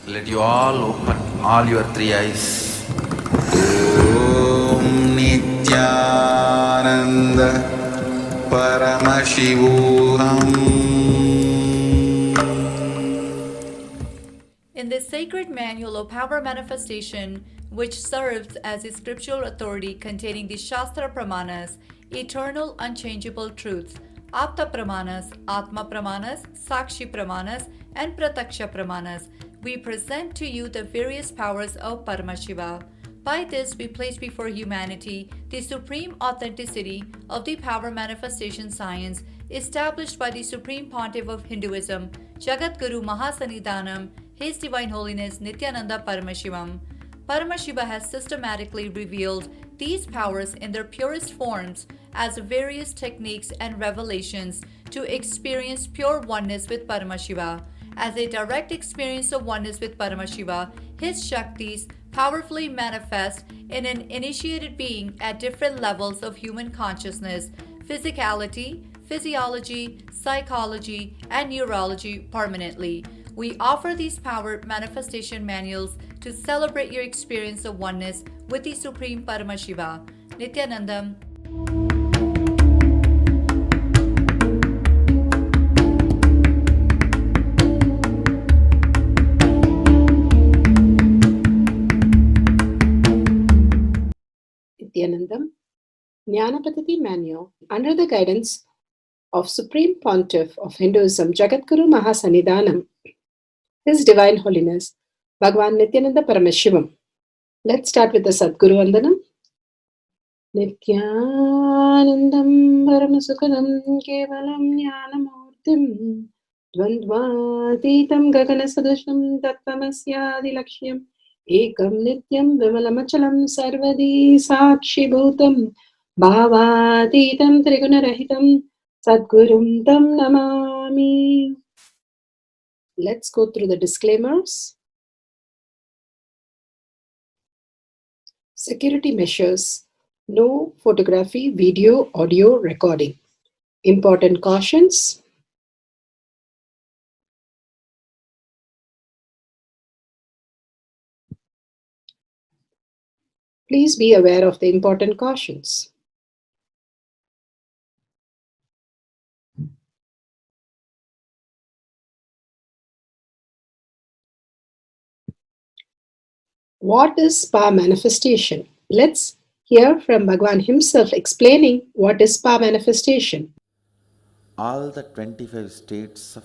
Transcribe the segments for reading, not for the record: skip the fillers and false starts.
Let you all open all your three eyes. Om Nithyananda Paramashivoham. In this sacred manual of power manifestation, which serves as a scriptural authority containing the Shastra Pramanas, eternal unchangeable truths, Apta Pramanas, Atma Pramanas, Sakshi Pramanas, and Prataksha Pramanas, we present to you the various powers of Paramashiva. By this, we place before humanity the supreme authenticity of the power manifestation science established by the Supreme Pontiff of Hinduism, Jagat Guru Mahasanidhanam, His Divine Holiness Nithyananda Paramashivam. Paramashiva has systematically revealed these powers in their purest forms as various techniques and revelations to experience pure oneness with Paramashiva. As a direct experience of oneness with Paramashiva, his Shaktis powerfully manifest in an initiated being at different levels of human consciousness, physicality, physiology, psychology, and neurology permanently. We offer these power manifestation manuals to celebrate your experience of oneness with the Supreme Paramashiva. Nithyanandam. Nithyanandam, Jnana Paddhati Manual, under the guidance of Supreme Pontiff of Hinduism, Jagadguru Mahasanidhanam, His Divine Holiness, Bhagavan Nithyananda Paramashivam. Let's start with the Sadguru Vandanam. Nithyanandam Paramasukadam Kevalam Jnanamurtim Dvandvatitam Gagana Sadusham Tattvamasya Lakshya Ekam Nityam Vimalamachalam Sarvadi Sakshi Bhutam Bhavatitam Trigunarahitam Sadgurum Tam Namami. Let's go through the disclaimers. Security measures. No photography, video, audio recording. Important cautions. Please be aware of the important cautions. What is power manifestation? Let's hear from Bhagavan himself explaining what is power manifestation. All the 25 states of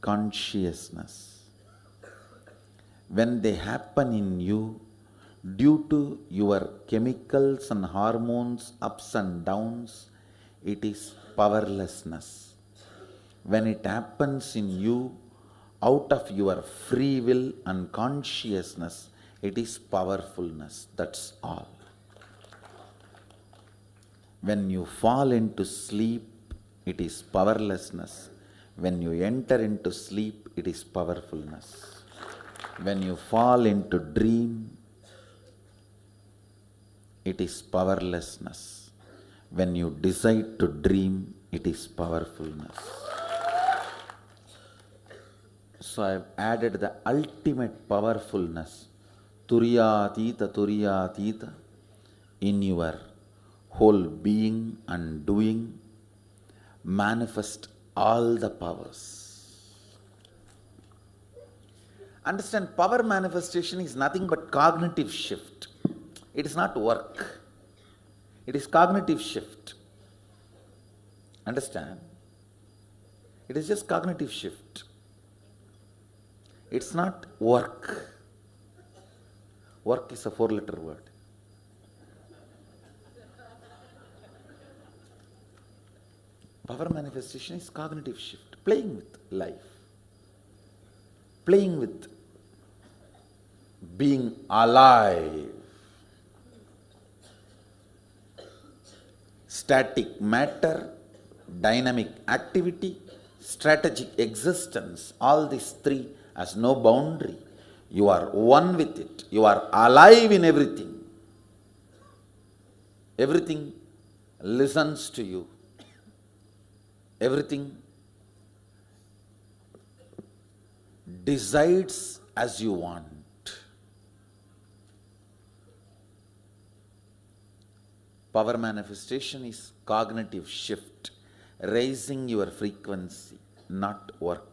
consciousness, when they happen in you due to your chemicals and hormones ups and downs, it is powerlessness. When it happens in you out of your free will and consciousness, it is powerfulness. That's all. When you fall into sleep, it is powerlessness. When you enter into sleep, it is powerfulness. When you fall into dream, it is powerlessness. When you decide to dream, it is powerfulness. So I have added the ultimate powerfulness, Turiyatita, in your whole being and doing. Manifest all the powers. Understand, power manifestation is nothing but cognitive shift. It is not work. It is cognitive shift. Understand? It is just cognitive shift. It's not work. Work is a 4-letter word. Power manifestation is cognitive shift, playing with life, playing with being alive. Static matter, dynamic activity, strategic existence, all these three has no boundary. You are one with it. You are alive in everything. Everything listens to you. Everything decides as you want. Power manifestation is cognitive shift, raising your frequency, not work.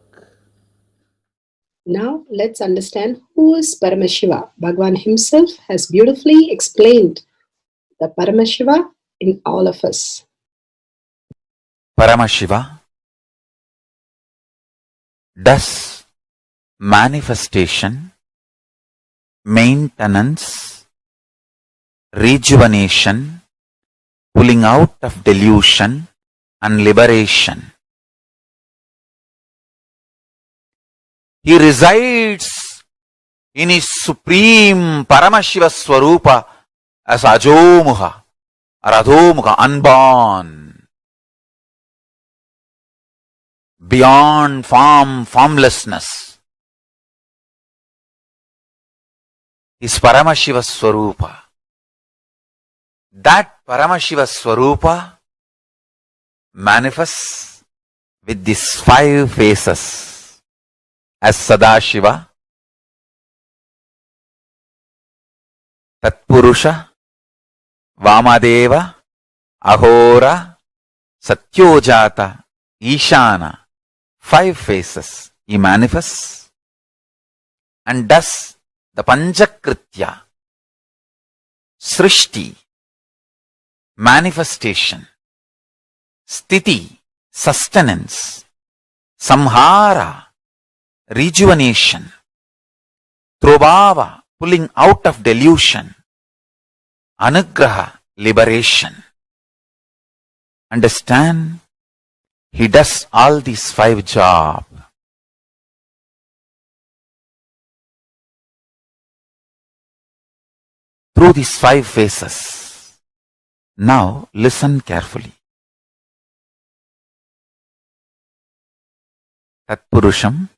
Now let's understand who is Paramashiva. Bhagwan himself has beautifully explained the Paramashiva in all of us. Paramashiva does manifestation, maintenance, rejuvenation, pulling out of delusion and liberation. He resides in his supreme Paramashiva Swarupa as Ajomuha or Adhomuha, unborn, beyond form, formlessness. Is Paramashiva Swarupa. That Paramashiva Swarupa manifests with these 5 faces as Sadashiva, Tatpurusha, Vamadeva, Ahora, Satyojata, Ishana. 5 faces he manifests and does the Panchakritya, Srishti, manifestation, Sthiti, sustenance, Samhara, rejuvenation, Trobhava, pulling out of delusion, Anugraha, liberation. Understand? He does all these 5 jobs. Through these 5 phases. Now listen carefully. Tatpurusham,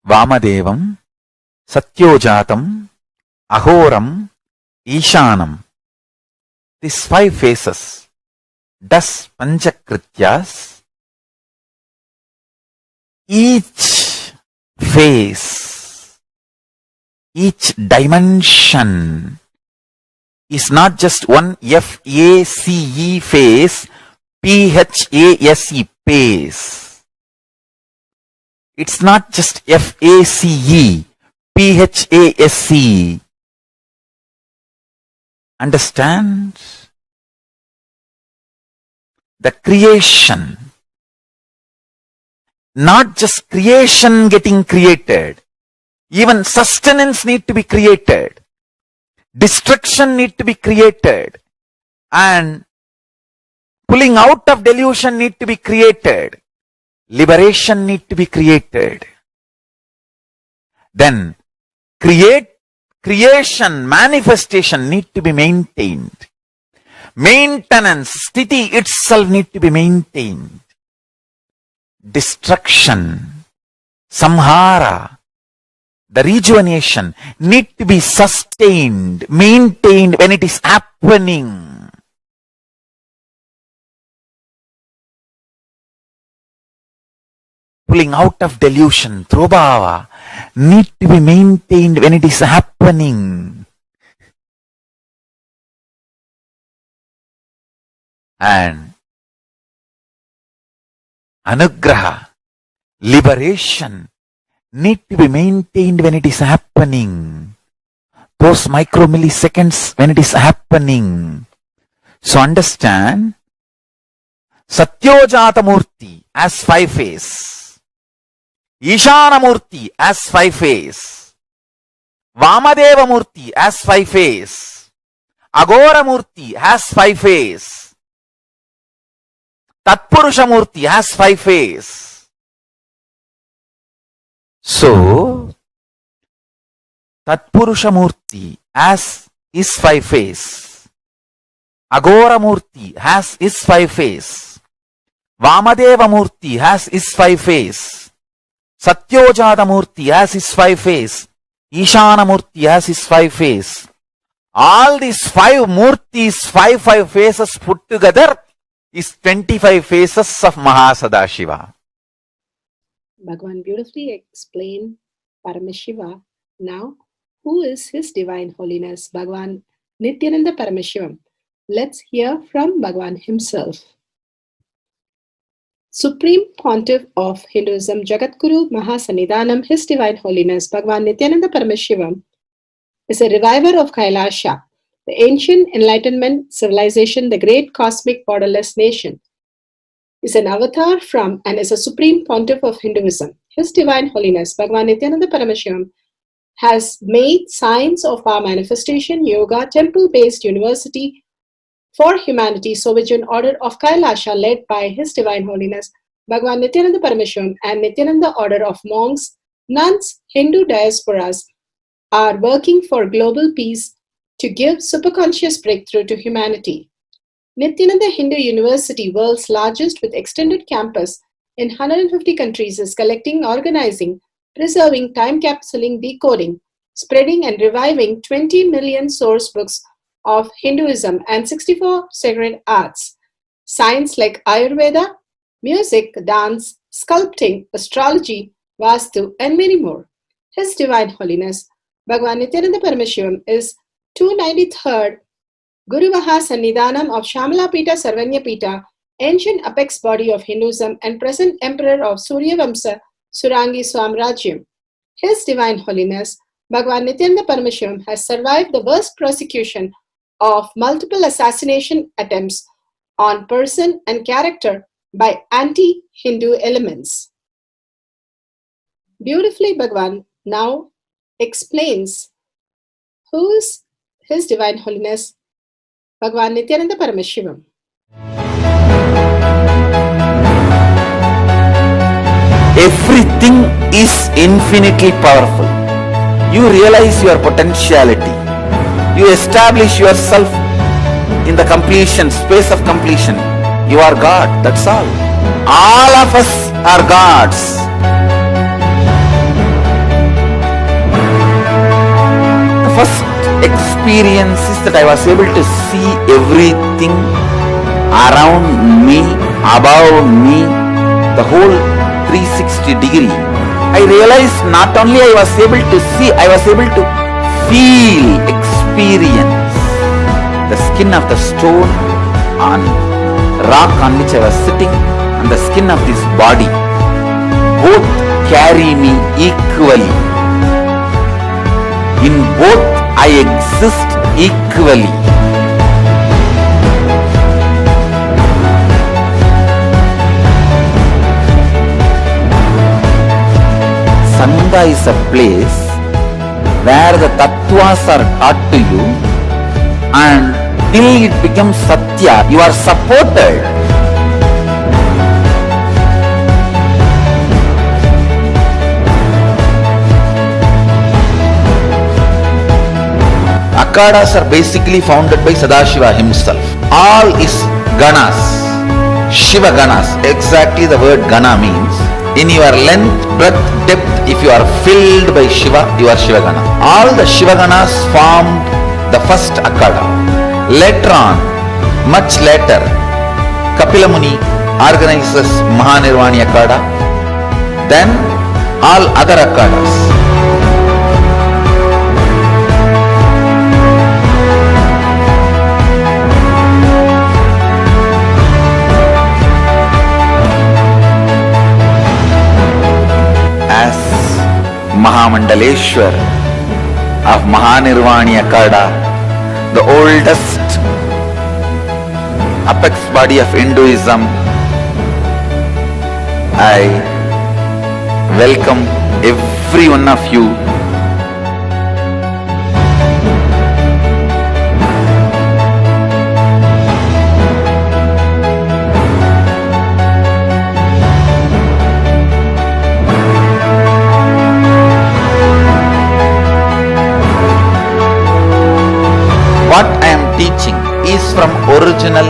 Vamadevam, Satyojatam, Ahoram, Ishanam. These 5 phases does Panchakrityas. Each phase, each dimension is not just one F-A-C-E phase, P-H-A-S-E phase. It's not just F-A-C-E, P-H-A-S-E. Understand? The creation, not just creation getting created, even sustenance need to be created, destruction need to be created, and pulling out of delusion need to be created, liberation need to be created. Then creation, manifestation need to be maintained. Maintenance, sthiti itself need to be maintained. Destruction, samhara, the rejuvenation need to be sustained, maintained when it is happening. Pulling out of delusion, trobhava, need to be maintained when it is happening. And anugraha, liberation, need to be maintained when it is happening. Those micromilliseconds when it is happening. So understand, Satyojata Murti as 5 phase, Ishana Murti as 5 phase, Vamadeva Murti as 5 phase, Agora Murti has 5 phase, Tatpurusha Murti has 5 phase. So, Tatpurusha Murti as is 5 phase, Agora Murti has is 5 phase, Vamadeva Murti has is 5 phase, Satyojata Murti has his 5 phase, Ishana Murti has his 5 phase. All these 5 Murtis, 5 phases put together is 25 phases of Mahasadashiva. Bhagwan beautifully explained Paramashiva. Now, who is His Divine Holiness Bhagwan Nithyananda Paramashivam? Let's hear from Bhagwan himself. Supreme Pontiff of Hinduism, Jagadguru Mahasannidhanam, His Divine Holiness Bhagwan Nithyananda Paramashivam, is a reviver of Kailasha, the ancient Enlightenment civilization, the great cosmic borderless nation. Is an avatar from and is a Supreme Pontiff of Hinduism. His Divine Holiness Bhagwan Nithyananda Paramashivam has made Science of Power Manifestation Yoga temple-based university for humanity, Sovereign Order of Kailasha, led by His Divine Holiness Bhagwan Nithyananda Paramashivam and Nithyananda Order of Monks, Nuns, Hindu diasporas are working for global peace to give superconscious breakthrough to humanity. Nithyananda Hindu University, world's largest with extended campus in 150 countries, is collecting, organizing, preserving, time-capsuling, decoding, spreading and reviving 20 million source books of Hinduism and 64 sacred arts, science like Ayurveda, music, dance, sculpting, astrology, Vastu, and many more. His Divine Holiness Bhagwan Nithyananda Paramashivam is 293rd Guru Mahasannidhanam of Shamalapita Sarvanyapita, ancient apex body of Hinduism and present emperor of Suryavamsa Surangi Swamrajyam. His Divine Holiness Bhagwan Nithyananda Paramashivam has survived the worst persecution of multiple assassination attempts on person and character by anti-Hindu elements. Beautifully, Bhagwan now explains who is His Divine Holiness Bhagwan Nithyananda Paramashivam. Everything is infinitely powerful. You realize your potentiality. You establish yourself in the completion, space of completion. You are God, that's all. All of us are gods. The first experience is that I was able to see everything around me, above me, the whole 360 degree. I realized not only I was able to see, I was able to feel, experience the skin of the stone on rock on which I was sitting and the skin of this body. Both carry me equally. In both I exist equally. Sangha is a place where the tattvas are taught to you, and till it becomes satya, you are supported. Akhadas are basically founded by Sadashiva himself. All is ganas, Shiva ganas. Exactly the word gana means. In your length, breadth, depth, if you are filled by Shiva, you are Shiva gana. All the Shiva ganas formed the first Akhada. Later on, much later, Kapila Muni organizes Mahanirvani Akhada. Then all other Akhadas. Mahamandaleshwar of Mahanirvani Akhada, the oldest apex body of Hinduism, I welcome every one of you. What I am teaching is from original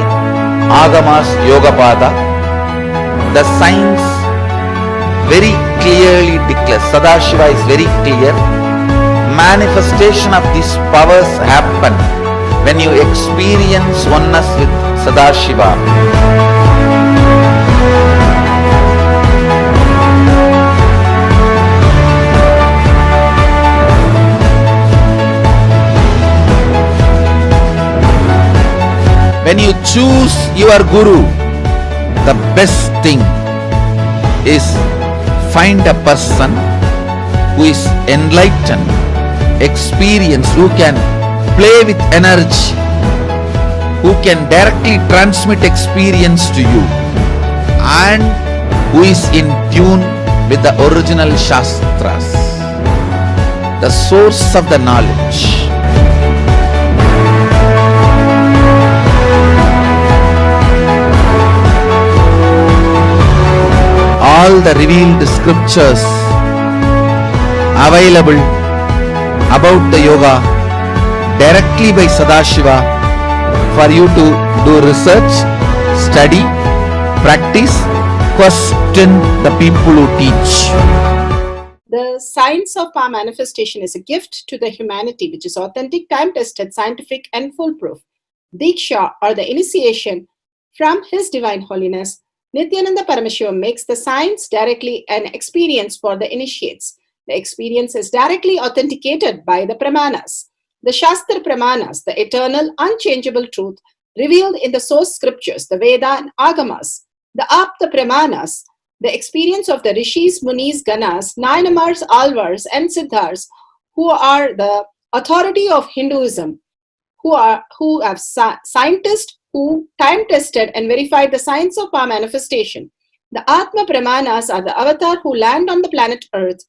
Agamas Yogapada. The science very clearly declares, Sadashiva is very clear, manifestation of these powers happen when you experience oneness with Sadashiva. choose your guru. The best thing is find a person who is enlightened, experienced, who can play with energy, who can directly transmit experience to you, and who is in tune with the original Shastras, the source of the knowledge. All the revealed scriptures available about the yoga directly by Sadashiva for you to do research, study, practice, question the people who teach. The science of power manifestation is a gift to the humanity, which is authentic, time-tested, scientific, and foolproof. Diksha, or the initiation from His Divine Holiness, Nithyananda Paramashivam, makes the science directly an experience for the initiates. The experience is directly authenticated by the Pramanas. The Shastra Pramanas, the eternal, unchangeable truth revealed in the source scriptures, the Veda and Agamas. The Apta Pramanas, the experience of the Rishis, Munis, Ganas, Nayanamars, Alvars, and Siddhars, who are the authority of Hinduism, who have scientists who time-tested and verified the science of power manifestation. The Atma Pramanas are the avatar who land on the planet Earth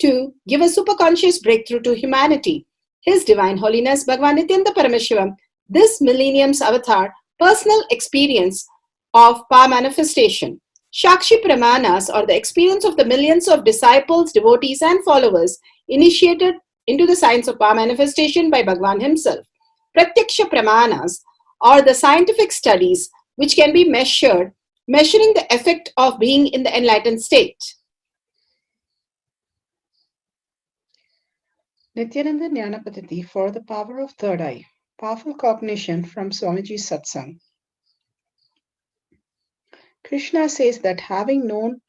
to give a superconscious breakthrough to humanity. His Divine Holiness Bhagavan Nithyananda Paramashivam, this millennium's avatar, personal experience of power manifestation. Shakshi Pramanas, or the experience of the millions of disciples, devotees, and followers initiated into the science of power manifestation by Bhagavan himself. Pratyaksha Pramanas, or the scientific studies which can be measured, measuring the effect of being in the enlightened state. Nithyananda Jnana Paddhati for the power of third eye. Powerful cognition from Swamiji's satsang. Krishna says that having known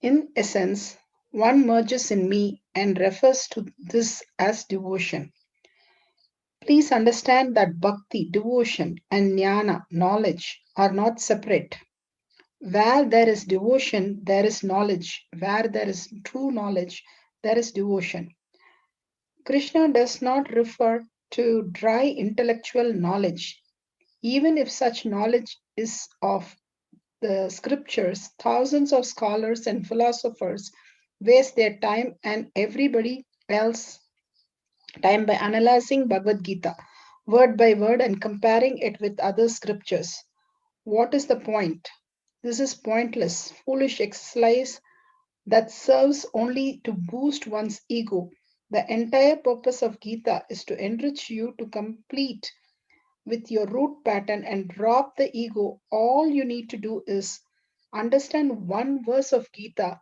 in essence, one merges in me and refers to this as devotion. Please understand that bhakti, devotion, and jnana, knowledge, are not separate. Where there is devotion, there is knowledge. Where there is true knowledge, there is devotion. Krishna does not refer to dry intellectual knowledge. Even if such knowledge is of the scriptures, thousands of scholars and philosophers waste their time and everybody else time by analyzing Bhagavad Gita word by word and comparing it with other scriptures. What is the point? This is pointless, foolish exercise that serves only to boost one's ego. The entire purpose of Gita is to enrich you to complete with your root pattern and drop the ego. All you need to do is understand one verse of Gita,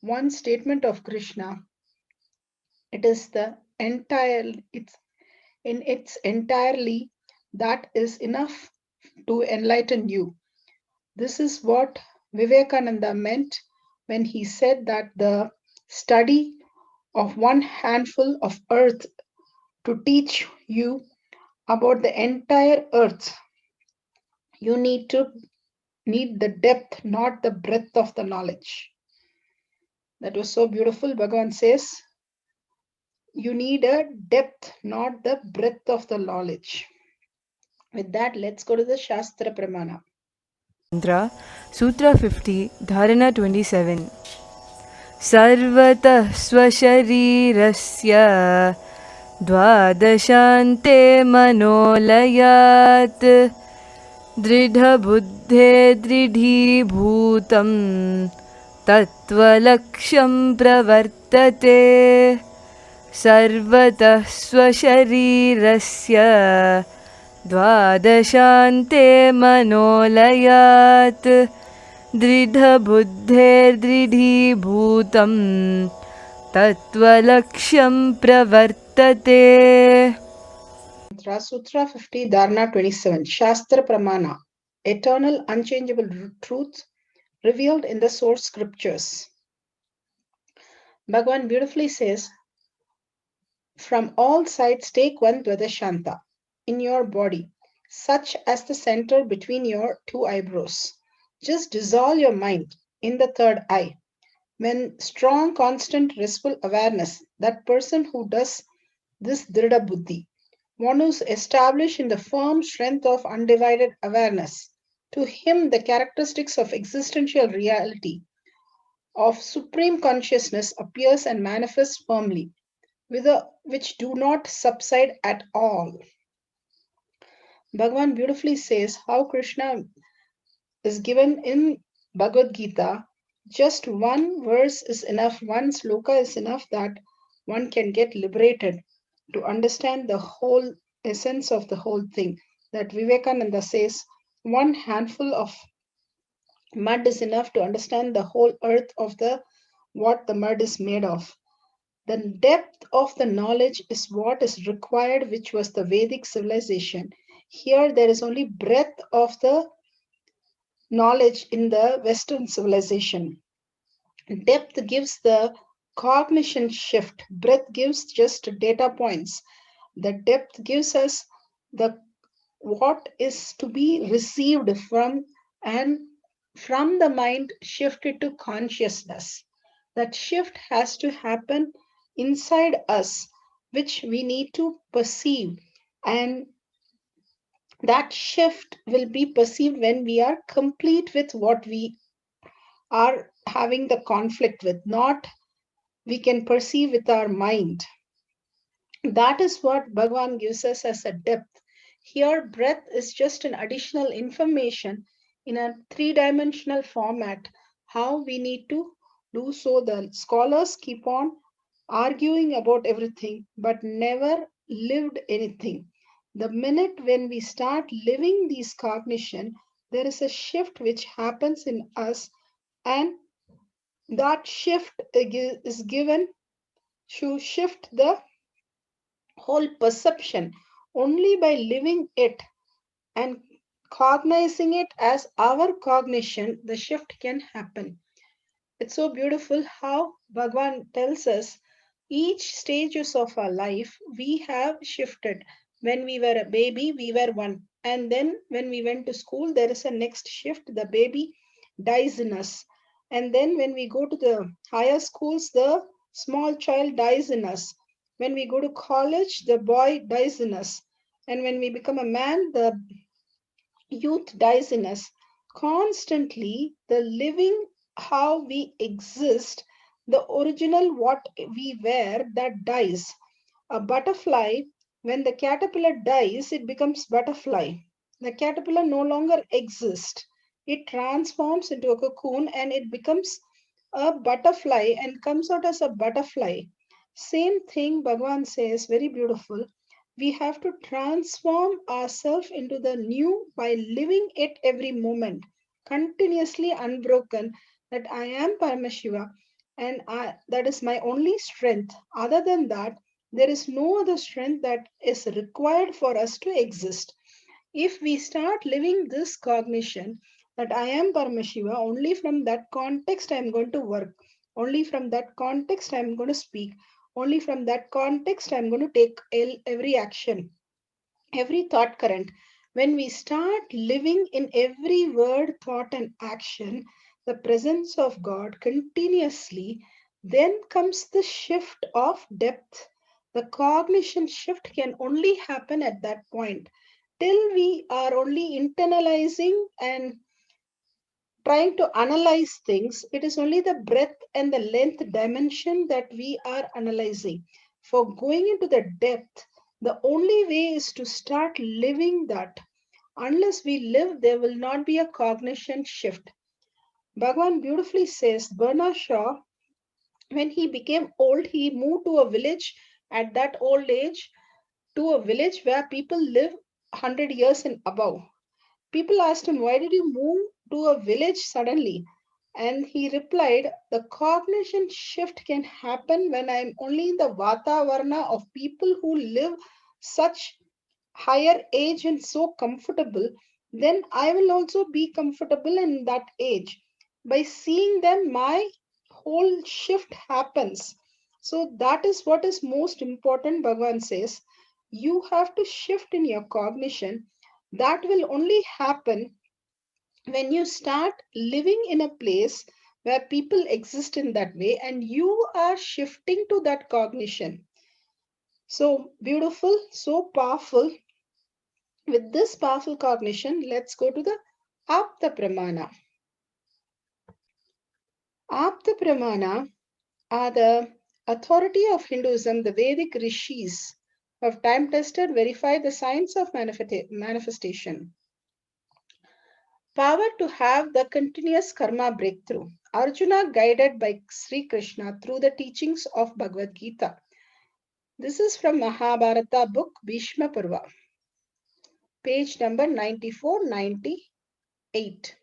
one statement of Krishna. It is the entire, it's entirely, that is enough to enlighten you. This is what Vivekananda meant when he said that the study of one handful of earth to teach you about the entire earth, you need the depth, not the breadth of the knowledge. That was so beautiful. Bhagavan says, you need a depth, not the breadth of the knowledge. With that, let's go to the Shastra Pramana. Mantra, Sutra 50, Dharana 27. Sarvatah swasharirasya dvadashante manolayat dridha buddhe dridhi bhutam tatvalaksham pravartate sarvatah swasharirasya dvadashante manolayat dridha buddher dridhi bhutam tatvalaksham pravartate. Sutra 50, Dharana 27. Shastra Pramana, eternal unchangeable truth revealed in the source scriptures. Bhagavan beautifully says, from all sides take one Dvadashanta in your body. such as the center between your two eyebrows. Just dissolve your mind in the third eye. When strong, constant, restful awareness, that person who does this Drida Buddhi, one who's established in the firm strength of undivided awareness. To him, the characteristics of existential reality, of supreme consciousness appears and manifests firmly, which do not subside at all. Bhagavan beautifully says how Krishna is given in Bhagavad Gita. Just one verse is enough, one sloka is enough that one can get liberated to understand the whole essence of the whole thing. That Vivekananda says, one handful of mud is enough to understand the whole earth of the what the mud is made of. The depth of the knowledge is what is required, which was the Vedic civilization. Here there is only breadth of the knowledge in the Western civilization. Depth gives the cognition shift, breadth gives just data points. The depth gives us the what is to be received from and from the mind shifted to consciousness. That shift has to happen inside us, which we need to perceive. And that shift will be perceived when we are complete with what we are having the conflict with, not we can perceive with our mind. That is what Bhagavan gives us as a depth. Here, breadth is just an additional information in a three-dimensional format, how we need to do so. The scholars keep on arguing about everything, but never lived anything. The minute when we start living these cognition, there is a shift which happens in us, and that shift is given to shift the whole perception. Only by living it and cognizing it as our cognition, the shift can happen. It's so beautiful how Bhagavan tells us each stages of our life we have shifted. When we were a baby, we were one. And then when we went to school, there is a next shift. The baby dies in us. And then when we go to the higher schools, the small child dies in us. When we go to college, the boy dies in us. And when we become a man, the youth dies in us. Constantly, the living how we exist, the original what we were, that dies. A butterfly, when the caterpillar dies, it becomes butterfly. The caterpillar no longer exists. It transforms into a cocoon and it becomes a butterfly and comes out as a butterfly. Same thing Bhagavan says, very beautiful. We have to transform ourselves into the new by living it every moment, continuously unbroken, that I am Paramashiva and that is my only strength. Other than that, there is no other strength that is required for us to exist. If we start living this cognition that I am Paramashiva, only from that context I am going to work, only from that context I am going to speak, only from that context I am going to take every action, every thought current. When we start living in every word, thought, and action, the presence of God continuously, then comes the shift of depth. The cognition shift can only happen at that point. Till we are only internalizing and trying to analyze things, it is only the breadth and the length dimension that we are analyzing. For going into the depth, the only way is to start living that. Unless we live, there will not be a cognition shift. Bhagavan beautifully says, Bernard Shaw, when he became old, he moved to a village at that old age, to a village where people live 100 years and above. People asked him, why did you move to a village suddenly? And he replied, the cognition shift can happen when I'm only in the Vatavarna of people who live such higher age and so comfortable, then I will also be comfortable in that age. By seeing them, my whole shift happens. So that is what is most important, Bhagavan says. You have to shift in your cognition. That will only happen when you start living in a place where people exist in that way and you are shifting to that cognition. So beautiful, so powerful. With this powerful cognition, let's go to the Apta Pramana. Apta Pramana are the authority of Hinduism, the Vedic rishis who have time tested, verified the science of manifestation. Power to have the continuous karma breakthrough. Arjuna guided by Sri Krishna through the teachings of Bhagavad Gita. This is from Mahabharata book Bhishma Parva, page number 94-98.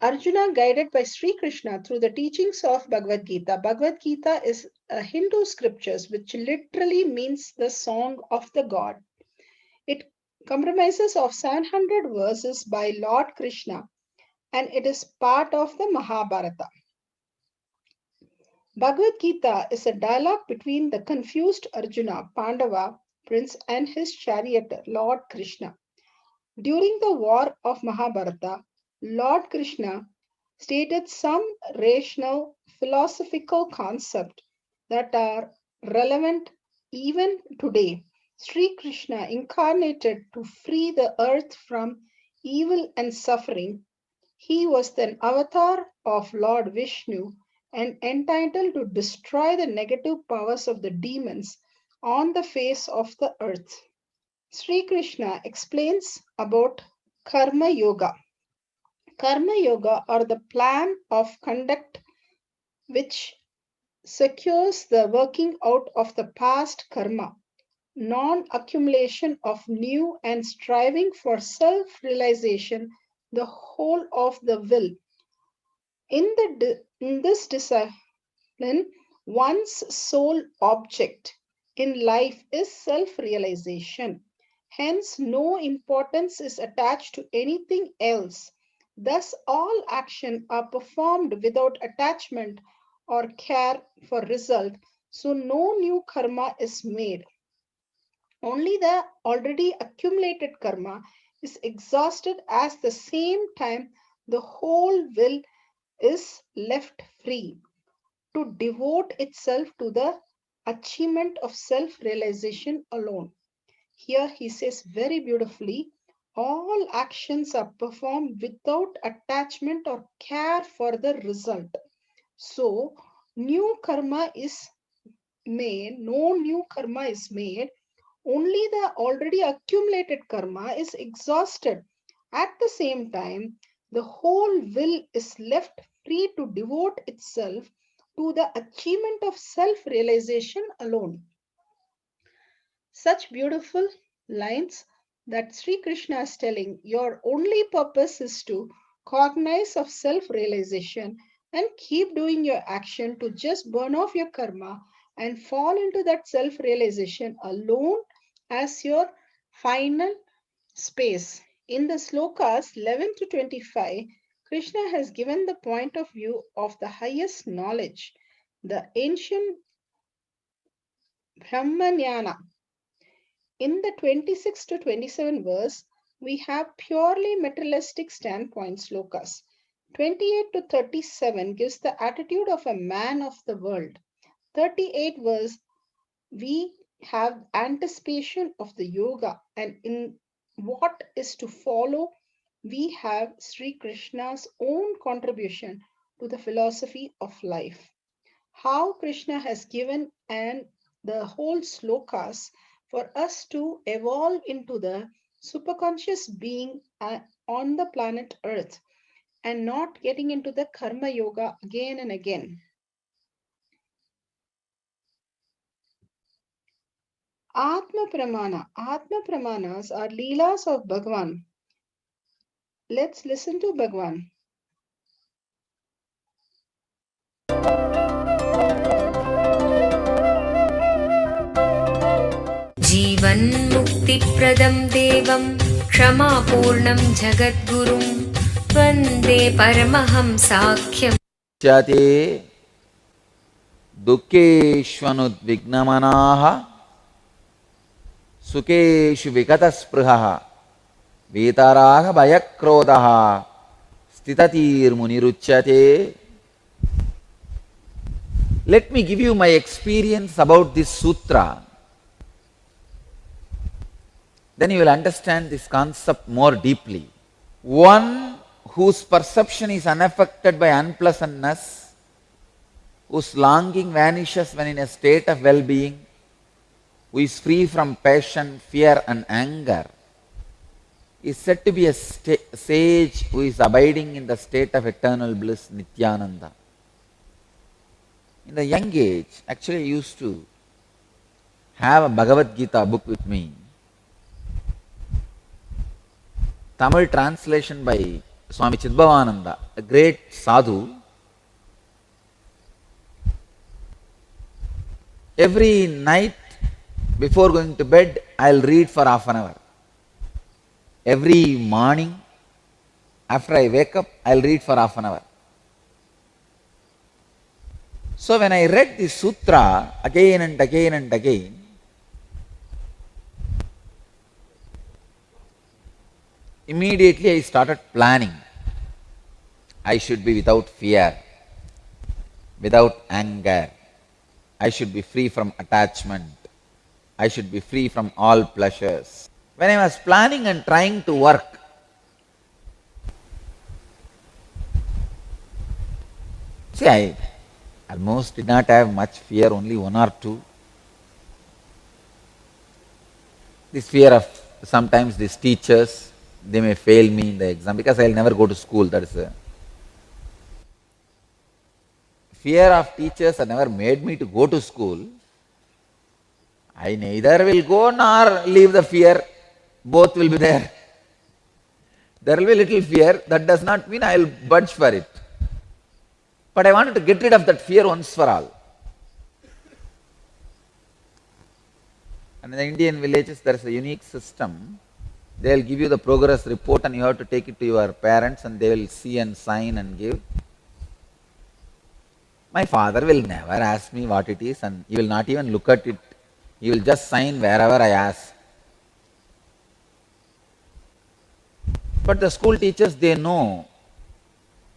Arjuna guided by Sri Krishna through the teachings of Bhagavad Gita. Bhagavad Gita is a Hindu scriptures which literally means the song of the god. It comprises of 700 verses by Lord Krishna and it is part of the Mahabharata. Bhagavad Gita is a dialogue between the confused Arjuna, Pandava prince, and his charioteer, Lord Krishna. During the war of Mahabharata, Lord Krishna stated some rational philosophical concepts that are relevant even today. Sri Krishna incarnated to free the earth from evil and suffering. He was the avatar of Lord Vishnu and entitled to destroy the negative powers of the demons on the face of the earth. Sri Krishna explains about Karma Yoga. Karma Yoga or the plan of conduct which secures the working out of the past karma, non-accumulation of new and striving for self-realization, the whole of the will. In this discipline, one's sole object in life is self-realization. Hence, no importance is attached to anything else. Thus, all action are performed without attachment or care for result, so no new karma is made. Only the already accumulated karma is exhausted at the same time the whole will is left free to devote itself to the achievement of self-realization alone. Here he says very beautifully, all actions are performed without attachment or care for the result. So, new karma is made, no new karma is made, only the already accumulated karma is exhausted. At the same time, the whole will is left free to devote itself to the achievement of self-realization alone. Such beautiful lines that Sri Krishna is telling, your only purpose is to cognize of self-realization and keep doing your action to just burn off your karma and fall into that self-realization alone as your final space. In the slokas 11 to 25, Krishna has given the point of view of the highest knowledge, the ancient Brahmanyana. In the 26 to 27 verse, we have purely materialistic standpoint slokas. 28 to 37 gives the attitude of a man of the world. 38 verse, we have anticipation of the yoga, and in what is to follow, we have Sri Krishna's own contribution to the philosophy of life. How Krishna has given and the whole slokas for us to evolve into the superconscious being on the planet Earth and not getting into the karma yoga again and again. Atma Pramana. Atma Pramanas are Leelas of Bhagwan. Let's listen to Bhagwan. जीवन्मुक्तिप्रदं देवं क्षमापूर्णं जगद्गुरुं वन्दे परमहंसाख्यम् చ్యతే దుఃఖేష్వనుద్విగ్నమనాః Sukeshu vikataspruhaha Vetaraha bhayakrodaha Stitatir muniruchyate. Let me give you my experience about this sutra. Then you will understand this concept more deeply. One whose perception is unaffected by unpleasantness, whose longing vanishes when in a state of well-being, who is free from passion, fear and anger, is said to be a sage who is abiding in the state of eternal bliss, Nithyananda. In the young age, actually I used to have a Bhagavad Gita book with me. Tamil translation by Swami Chidbhavananda, a great sadhu. Every night before going to bed, I'll read for half an hour. Every morning, after I wake up, I'll read for half an hour. So when I read this sutra again and again and again, immediately I started planning. I should be without fear, without anger. I should be free from attachment. I should be free from all pleasures. When I was planning and trying to work, see, I almost did not have much fear, only one or two. This fear of sometimes these teachers, they may fail me in the exam because I will never go to school. That is a fear of teachers had never made me to go to school. I neither will go nor leave the fear. Both will be there. There will be little fear. That does not mean I will budge for it. But I wanted to get rid of that fear once for all. And in the Indian villages, there is a unique system. They will give you the progress report and you have to take it to your parents and they will see and sign and give. My father will never ask me what it is and he will not even look at it. He will just sign wherever I ask. But the school teachers, they know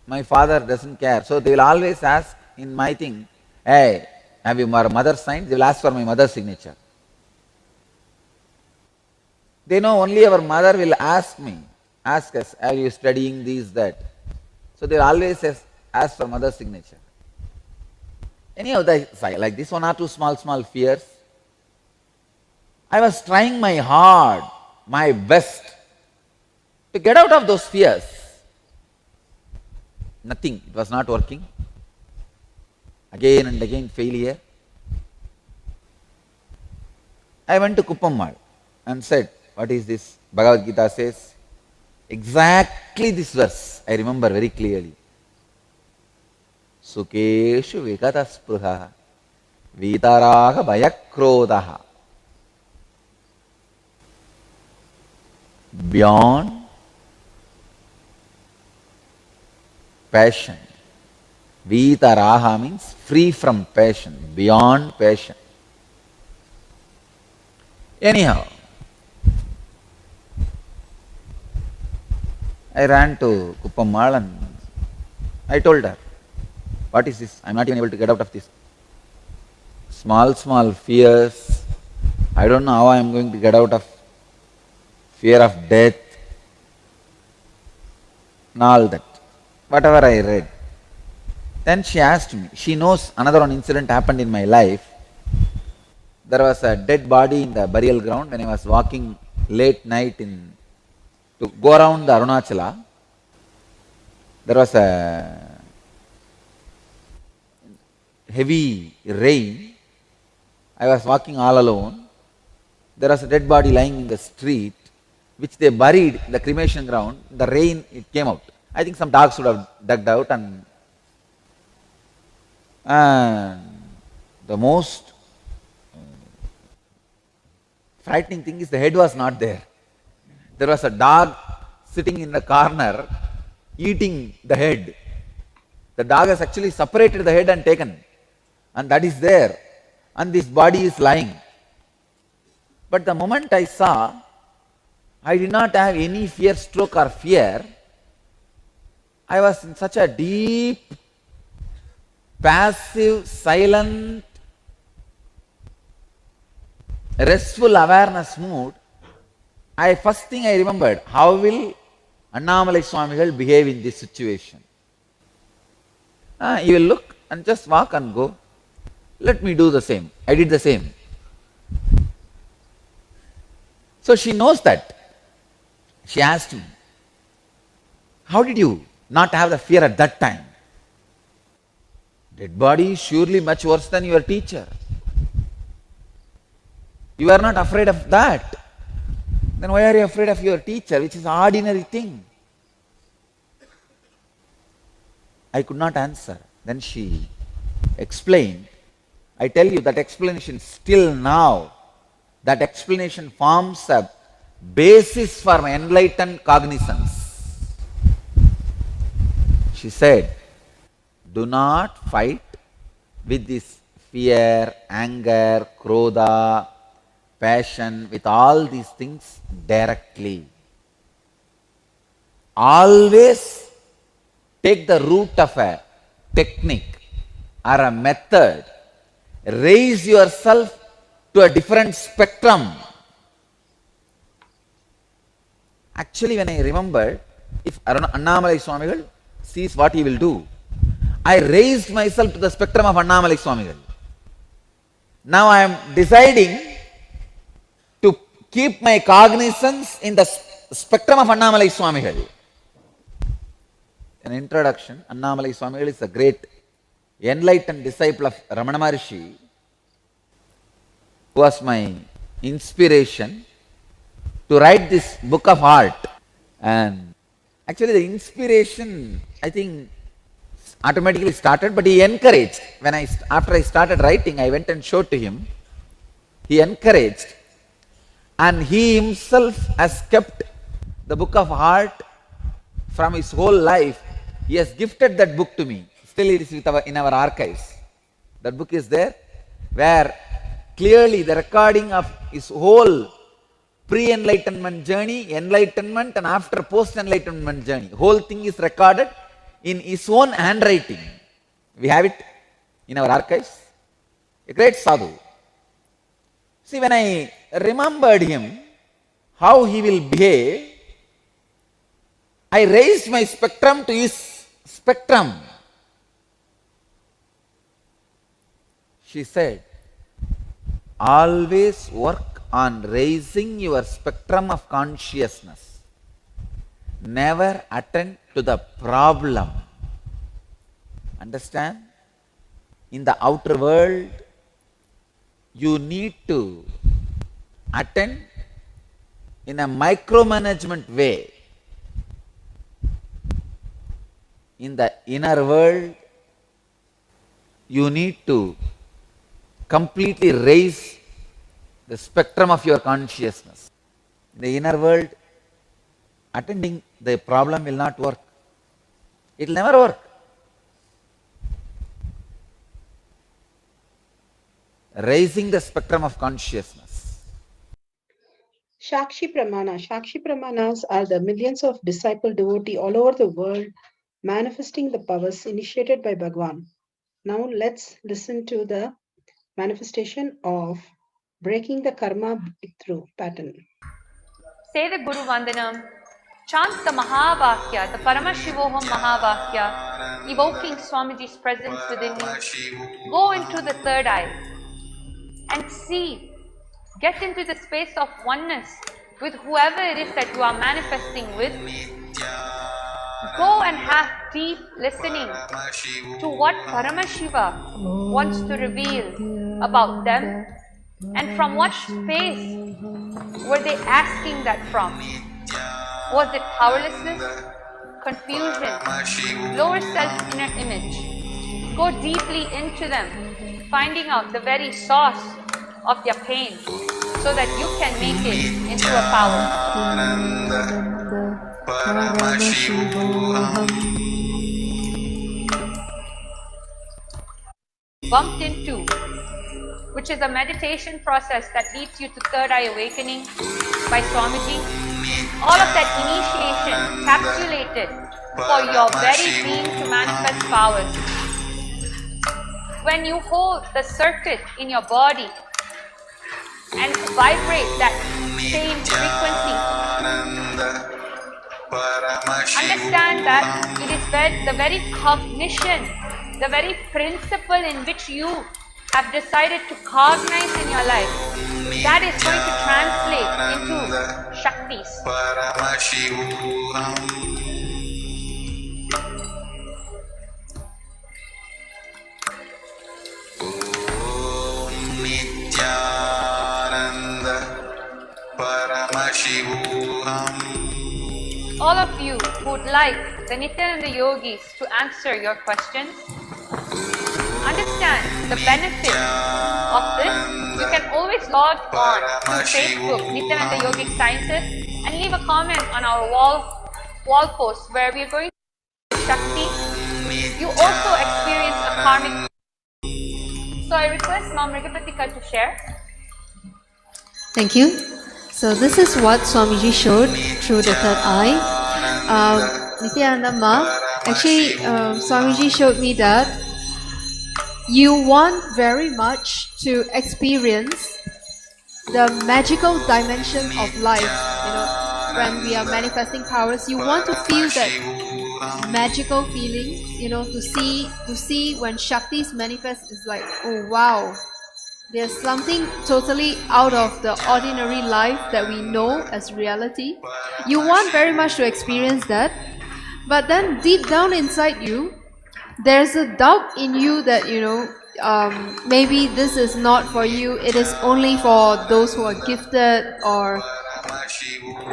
my father doesn't care. So they will always ask in my thing, hey, have you my mother signed? They will ask for my mother's signature. They know only our mother will ask us, are you studying this, that? So they will always ask for mother's signature. Anyhow, like this one or two small fears, I was trying my hard, my best to get out of those fears. Nothing, it was not working. Again and again failure. I went to Kuppammal and said, what is this? Bhagavad Gita says, exactly this verse, I remember very clearly. Sukeshu vikataspruha vitaraha bhayakrodaha. Beyond passion. Vitaraha means free from passion, beyond passion. Anyhow, I ran to Kuppammal and I told her, what is this? I am not even able to get out of this. Small fears. I don't know how I am going to get out of fear of death and all that. Whatever I read. Then she asked me, she knows another one incident happened in my life. There was a dead body in the burial ground when I was walking late night to go around the Arunachala. There was a heavy rain. I was walking all alone. There was a dead body lying in the street, which they buried in the cremation ground. The rain, it came out. I think some dogs would have dug out and the most frightening thing is the head was not there. There was a dog sitting in the corner eating the head. The dog has actually separated the head and taken, and that is there, and this body is lying. But the moment I saw, I did not have any fear stroke or fear. I was in such a deep, passive, silent, restful awareness mood. First thing I remembered, how will Annamalai Swamigal behave in this situation? He will look and just walk and go. Let me do the same. I did the same. So she knows that. She asked me, how did you not have the fear at that time? Dead body is surely much worse than your teacher. You are not afraid of that. Then why are you afraid of your teacher, which is an ordinary thing? I could not answer. Then she explained. I tell you that explanation still now, that explanation forms a basis for my enlightened cognizance. She said, do not fight with this fear, anger, krodha, passion, with all these things directly. Always take the route of a technique or a method. Raise yourself to a different spectrum. Actually, when I remembered, if Annamalai Swamigal sees what he will do, I raised myself to the spectrum of Annamalai Swamigal. Now I am deciding to keep my cognizance in the spectrum of Annamalai Swamigal. An introduction, Annamalai Swamigal is a great enlightened disciple of Ramana Maharishi, who was my inspiration to write this book of art. And actually the inspiration, I think, automatically started, but he encouraged. After I started writing, I went and showed to him. He encouraged, and he himself has kept the book of art from his whole life. He has gifted that book to me. Still it is in our archives. That book is there, where clearly the recording of his whole pre-enlightenment journey, enlightenment, and after post-enlightenment journey. Whole thing is recorded in his own handwriting. We have it in our archives. A great sadhu. See, when I remembered him, how he will behave, I raised my spectrum to his spectrum. She said, always work on raising your spectrum of consciousness. Never attend to the problem. Understand? In the outer world, you need to attend in a micromanagement way. In the inner world, you need to completely raise the spectrum of your consciousness. In the inner world, attending the problem will not work. It will never work. Raising the spectrum of consciousness. Shakshi Pramana. Shakshi Pramanas are the millions of disciple devotees all over the world manifesting the powers initiated by Bhagwan. Now let's listen to the manifestation of breaking the karma breakthrough pattern. Say the Guru Vandanam, chant the Mahavakya, the Paramashivoham Mahavakya, evoking Swamiji's presence within you. Go into the third eye and see, get into the space of oneness with whoever it is that you are manifesting with. Go and have deep listening to what Paramashiva wants to reveal about them, and from what space were they asking that from. Was it powerlessness, confusion, lower self-inner image? Go deeply into them, finding out the very source of their pain so that you can make it into a power. Bumped into which is a meditation process that leads you to third eye awakening by Swamiji. All of that initiation capsulated for your very being to manifest powers. When you hold the circuit in your body and vibrate that same frequency, understand that it is the very cognition, the very principle in which you have decided to cognize in your life, that is going to translate into Shaktis. Nithyananda Paramashivoham. All of you who would like the Nithyananda yogis to answer your questions, understand the benefit of this. You can always log on to Facebook, Nithyananda Yogic Sciences, and leave a comment on our wall post where we are going to Shakti. You also experience a karmic. So I request Mom Mrigapatika to share. Thank you. So this is what Swamiji showed through the third eye. Nithyananda Ma, actually Swamiji showed me that you want very much to experience the magical dimension of life. When we are manifesting powers, you want to feel that magical feeling. To see when Shaktis manifest is like, oh wow, there's something totally out of the ordinary life that we know as reality. You want very much to experience that, but then deep down inside you, there's a doubt in you that maybe this is not for you. It is only for those who are gifted or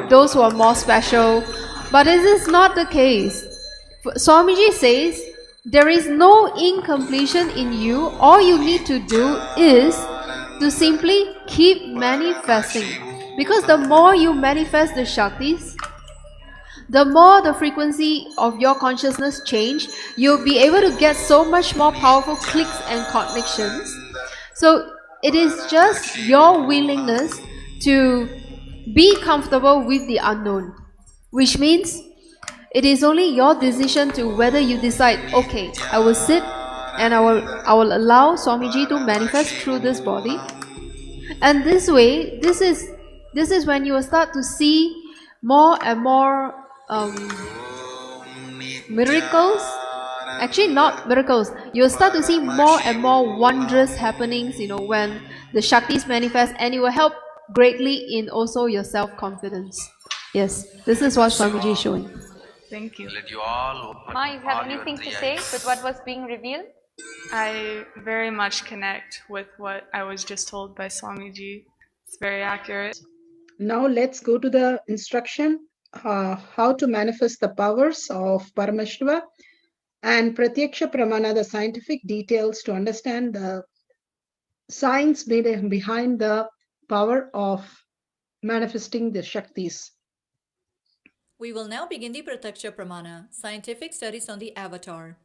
those who are more special. But this is not the case. Swamiji says there is no incompletion in you. All you need to do is to simply keep manifesting, because the more you manifest the Shaktis, the more the frequency of your consciousness change, you'll be able to get so much more powerful clicks and connections. So it is just your willingness to be comfortable with the unknown, which means it is only your decision to whether you decide, okay, I will sit and I will allow Swamiji to manifest through this body. And this way, this is when you will start to see more and more miracles. Actually, not miracles. You'll start to see more and more wondrous happenings, when the Shaktis manifest, and it will help greatly in also your self-confidence. Yes, this is what Swamiji is showing. Thank you. Ma, you have anything to say with what was being revealed? I very much connect with what I was just told by Swamiji. It's very accurate. Now let's go to the instruction, how to manifest the powers of Parameshwara, and Pratyaksha Pramana, the scientific details to understand the science behind the power of manifesting the Shaktis. We will now begin the Pratyaksha Pramana, scientific studies on the avatar.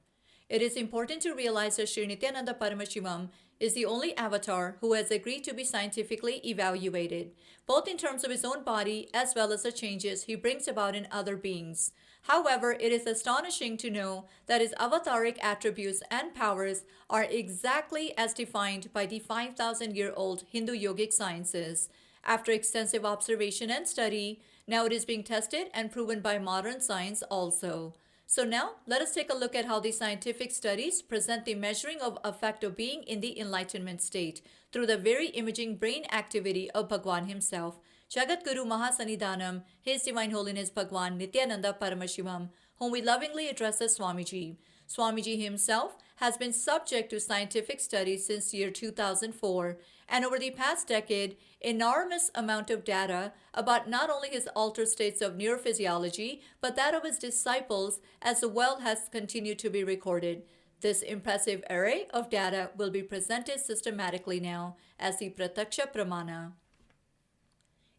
It is important to realize that Sri Nithyananda Paramashivam is the only avatar who has agreed to be scientifically evaluated, both in terms of his own body as well as the changes he brings about in other beings. However, it is astonishing to know that his avataric attributes and powers are exactly as defined by the 5,000-year-old Hindu yogic sciences. After extensive observation and study, now it is being tested and proven by modern science also. So now, let us take a look at how the scientific studies present the measuring of effect of being in the enlightenment state through the very imaging brain activity of Bhagwan himself, Jagat Guru Mahasanidhanam, His Divine Holiness Bhagwan Nithyananda Paramashivam, whom we lovingly address as Swamiji. Swamiji himself has been subject to scientific studies since year 2004, and over the past decade, enormous amount of data about not only his altered states of neurophysiology, but that of his disciples as well has continued to be recorded. This impressive array of data will be presented systematically now as the Pratyaksha Pramana.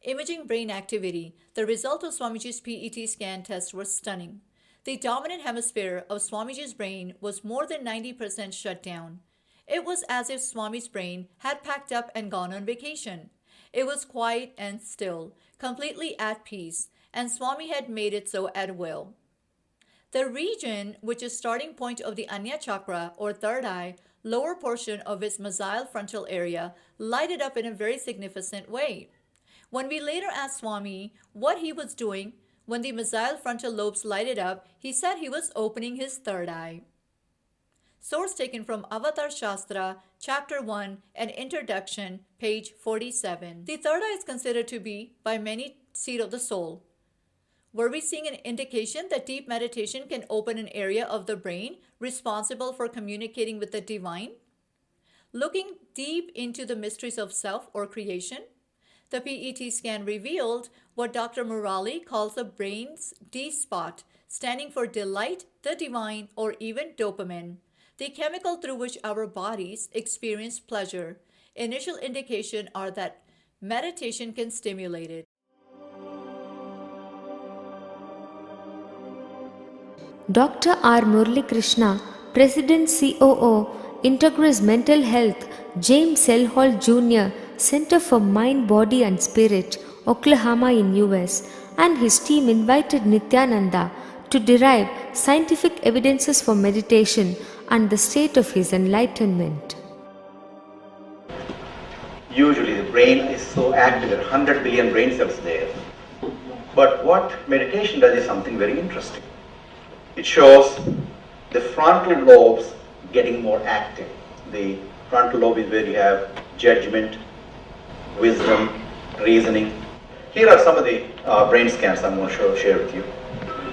Imaging brain activity. The result of Swamiji's PET scan test was stunning. The dominant hemisphere of Swamiji's brain was more than 90% shut down. It was as if Swami's brain had packed up and gone on vacation. It was quiet and still, completely at peace, and Swami had made it so at will. The region, which is starting point of the Anya chakra or third eye, lower portion of its mesial frontal area, lighted up in a very significant way. When we later asked Swami what he was doing when the mesial frontal lobes lighted up, he said he was opening his third eye. Source taken from Avatar Shastra, Chapter 1 and Introduction, page 47. The third eye is considered to be, by many, seat of the soul. Were we seeing an indication that deep meditation can open an area of the brain responsible for communicating with the divine? Looking deep into the mysteries of self or creation, the PET scan revealed what Dr. Murali calls the brain's D spot, standing for delight, the divine, or even dopamine, the chemical through which our bodies experience pleasure. Initial indications are that meditation can stimulate it. Dr. R. Murali Krishna, President COO, Integris Mental Health, James L. Hall Jr., Center for Mind, Body and Spirit, Oklahoma in US, and his team invited Nithyananda to derive scientific evidences for meditation and the state of his enlightenment. Usually the brain is so active, there are 100 billion brain cells there. But what meditation does is something very interesting. It shows the frontal lobes getting more active. The frontal lobe is where you have judgment, wisdom, reasoning. Here are some of the brain scans I'm going to share with you.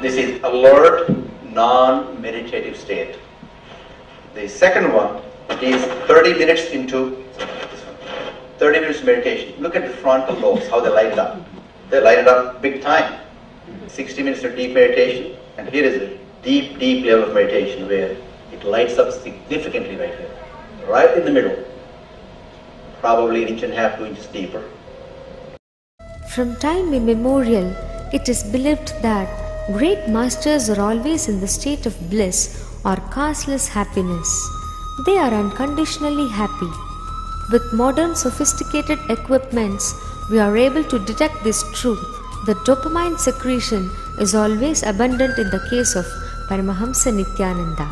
This is alert, non-meditative state. The second one is 30 minutes into 30 minutes meditation. Look at the frontal lobes, how they light up. They light it up big time. 60 minutes of deep meditation, and here is a deep, deep level of meditation where it lights up significantly right here, right in the middle, probably 1.5 inches, 2 inches deeper. From time immemorial, it is believed that great masters are always in the state of bliss or causeless happiness. They are unconditionally happy. With modern sophisticated equipments, we are able to detect this truth. The dopamine secretion is always abundant in the case of Paramahamsa Nithyananda.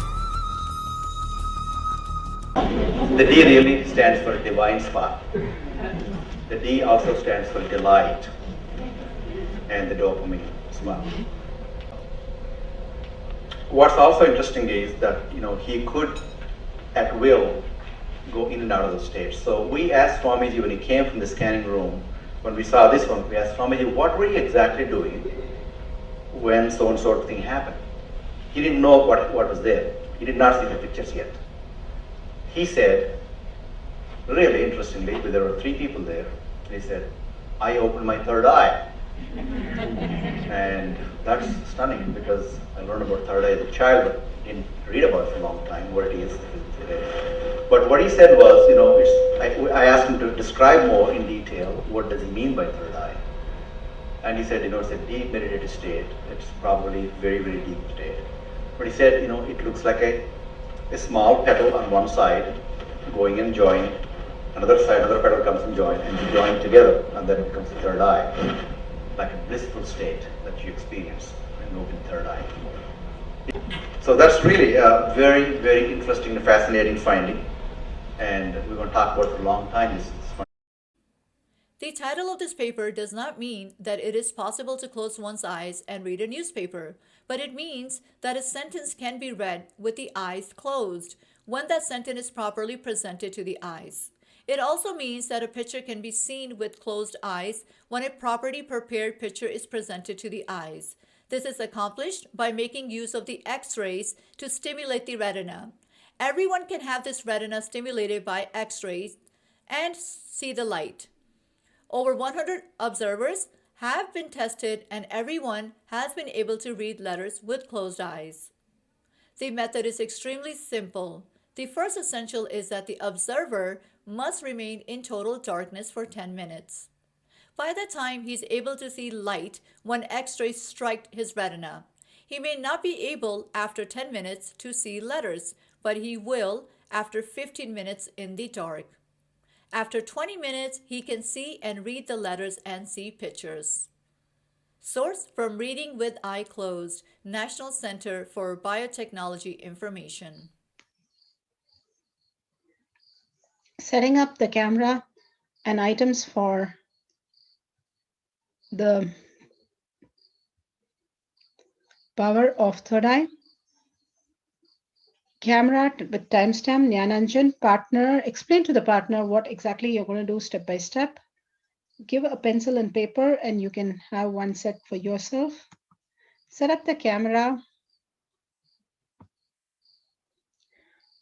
The D really stands for divine spot. The D also stands for delight and the dopamine spot. What's also interesting is that he could at will go in and out of the states. So we asked Swamiji when he came from the scanning room, when we saw this one, we asked Swamiji, what were you exactly doing when so and so thing happened? He didn't know what was there. He did not see the pictures yet. He said, really interestingly, there were 3 people there, he said, I opened my third eye. And that's stunning because I learned about third eye as a child, but didn't read about it for a long time, what it is today. But what he said was, I asked him to describe more in detail what does he mean by third eye. And he said, it's a deep meditative state. It's probably very, very deep state. But he said, it looks like a small petal on one side going and joining. Another side, another petal comes and join together, and then it becomes the third eye. Like a blissful state that you experience when you open the third eye. So that's really a very, very interesting and fascinating finding. And we're going to talk about it for a long time. The title of this paper does not mean that it is possible to close one's eyes and read a newspaper, but it means that a sentence can be read with the eyes closed when that sentence is properly presented to the eyes. It also means that a picture can be seen with closed eyes when a properly prepared picture is presented to the eyes. This is accomplished by making use of the X-rays to stimulate the retina. Everyone can have this retina stimulated by X-rays and see the light. Over 100 observers have been tested and everyone has been able to read letters with closed eyes. The method is extremely simple. The first essential is that the observer must remain in total darkness for 10 minutes. By the time he is able to see light when X-rays strike his retina, he may not be able after 10 minutes to see letters, but he will after 15 minutes in the dark. After 20 minutes, he can see and read the letters and see pictures. Source from Reading with Eye Closed, National Center for Biotechnology Information. Setting up the camera and items for the power of third eye. Camera with timestamp, Jnananjan, partner, explain to the partner what exactly you're going to do step by step. Give a pencil and paper and you can have one set for yourself. Set up the camera.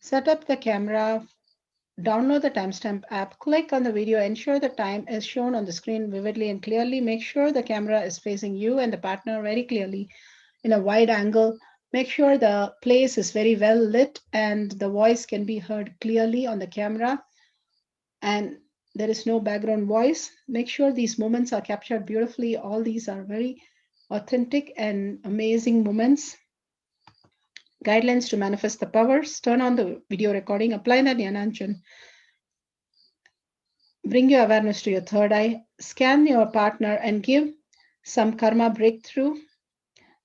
Set up the camera. Download the timestamp app. Click on the video. Ensure the time is shown on the screen vividly and clearly. Make sure the camera is facing you and the partner very clearly in a wide angle. Make sure the place is very well lit and the voice can be heard clearly on the camera and there is no background voice. Make sure these moments are captured beautifully. All these are very authentic and amazing moments. Guidelines to manifest the powers. Turn on the video recording. Apply the Jnananjan. Bring your awareness to your third eye. Scan your partner and give some karma breakthrough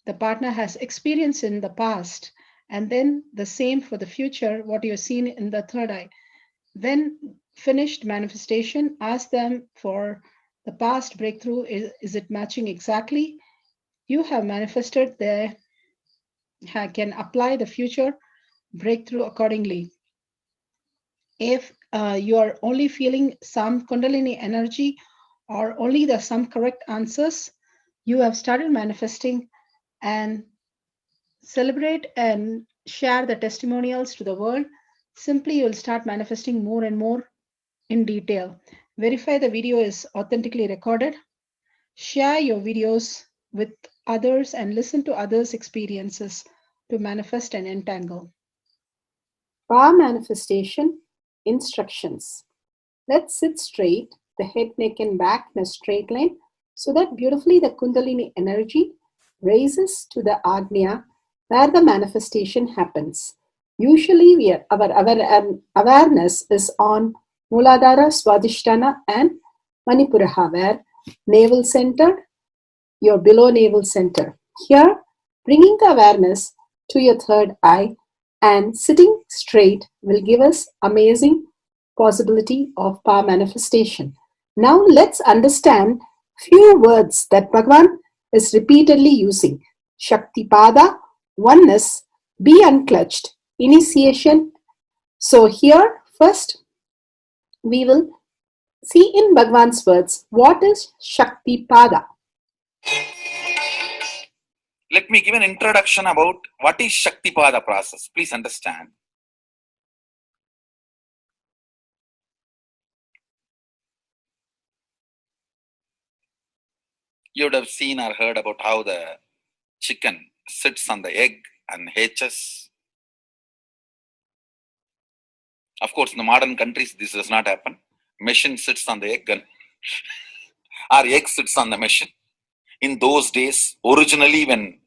the partner has experienced in the past, and then the same for the future, what you've seen in the third eye. When finished manifestation, ask them for the past breakthrough. Is it matching exactly? You have manifested there, can apply the future breakthrough accordingly. If you are only feeling some Kundalini energy or only the some correct answers, you have started manifesting, and celebrate and share the testimonials to the world. Simply, you will start manifesting more and more in detail. Verify the video is authentically recorded. Share your videos with others and listen to others' experiences to manifest and entangle. Power manifestation instructions. Let's sit straight, the head, neck, and back in a straight line so that beautifully the Kundalini energy raises to the Agnya where the manifestation happens. Usually, our awareness is on Muladhara, Swadhisthana, and Manipuraha, where navel center, your below navel center. Here, bringing the awareness to your third eye and sitting straight will give us amazing possibility of power manifestation. Now, let's understand few words that Bhagavan is repeatedly using. Shaktipada, oneness, be unclutched, initiation. So here, first, we will see in Bhagavan's words, what is Shaktipada? Let me give an introduction about what is Shaktipada process. Please understand. You would have seen or heard about how the chicken sits on the egg and hatches. Of course, in the modern countries, this does not happen. Machine sits on the egg and our egg sits on the machine. In those days, originally when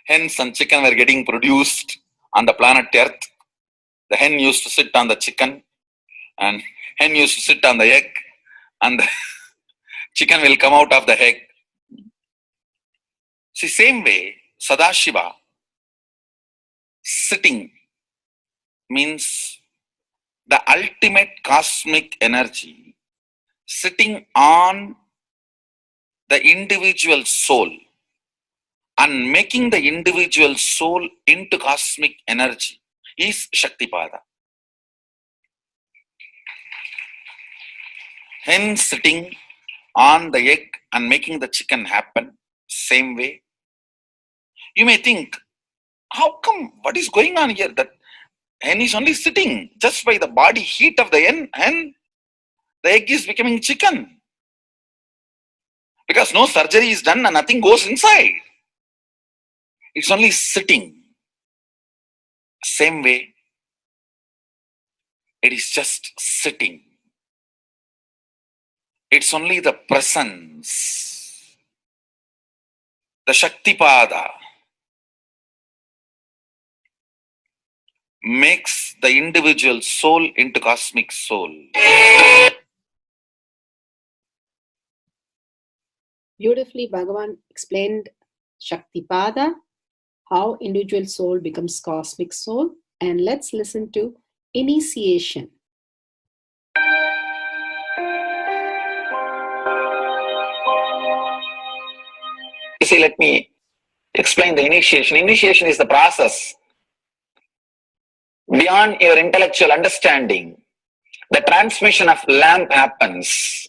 hens and chicken were getting produced on the planet Earth, the hen used to sit on the chicken and hen used to sit on the egg and the chicken will come out of the egg. See, same way, Sadashiva, sitting means the ultimate cosmic energy sitting on the individual soul and making the individual soul into cosmic energy is Shaktipada. Hen sitting on the egg and making the chicken happen, same way. You may think, how come, what is going on here? That hen is only sitting just by the body heat of the hen, the egg is becoming chicken. Because no surgery is done and nothing goes inside. It's only sitting. Same way, it is just sitting. It's only the presence, the Shaktipada. makes the individual soul into cosmic soul. Beautifully, Bhagavan explained Shaktipada, how individual soul becomes cosmic soul. And let's listen to initiation. You see, let me explain the initiation. Initiation is the process beyond your intellectual understanding. The transmission of lamp happens.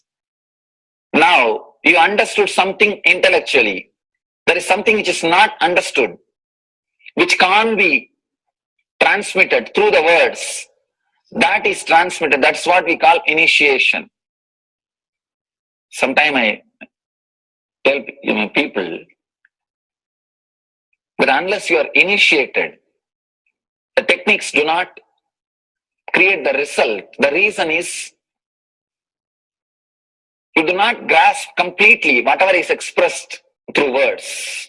Now, you understood something intellectually. There is something which is not understood, which can't be transmitted through the words. That is transmitted. That's what we call initiation. Sometimes I tell people that unless you are initiated, the techniques do not create the result. The reason is you do not grasp completely whatever is expressed through words.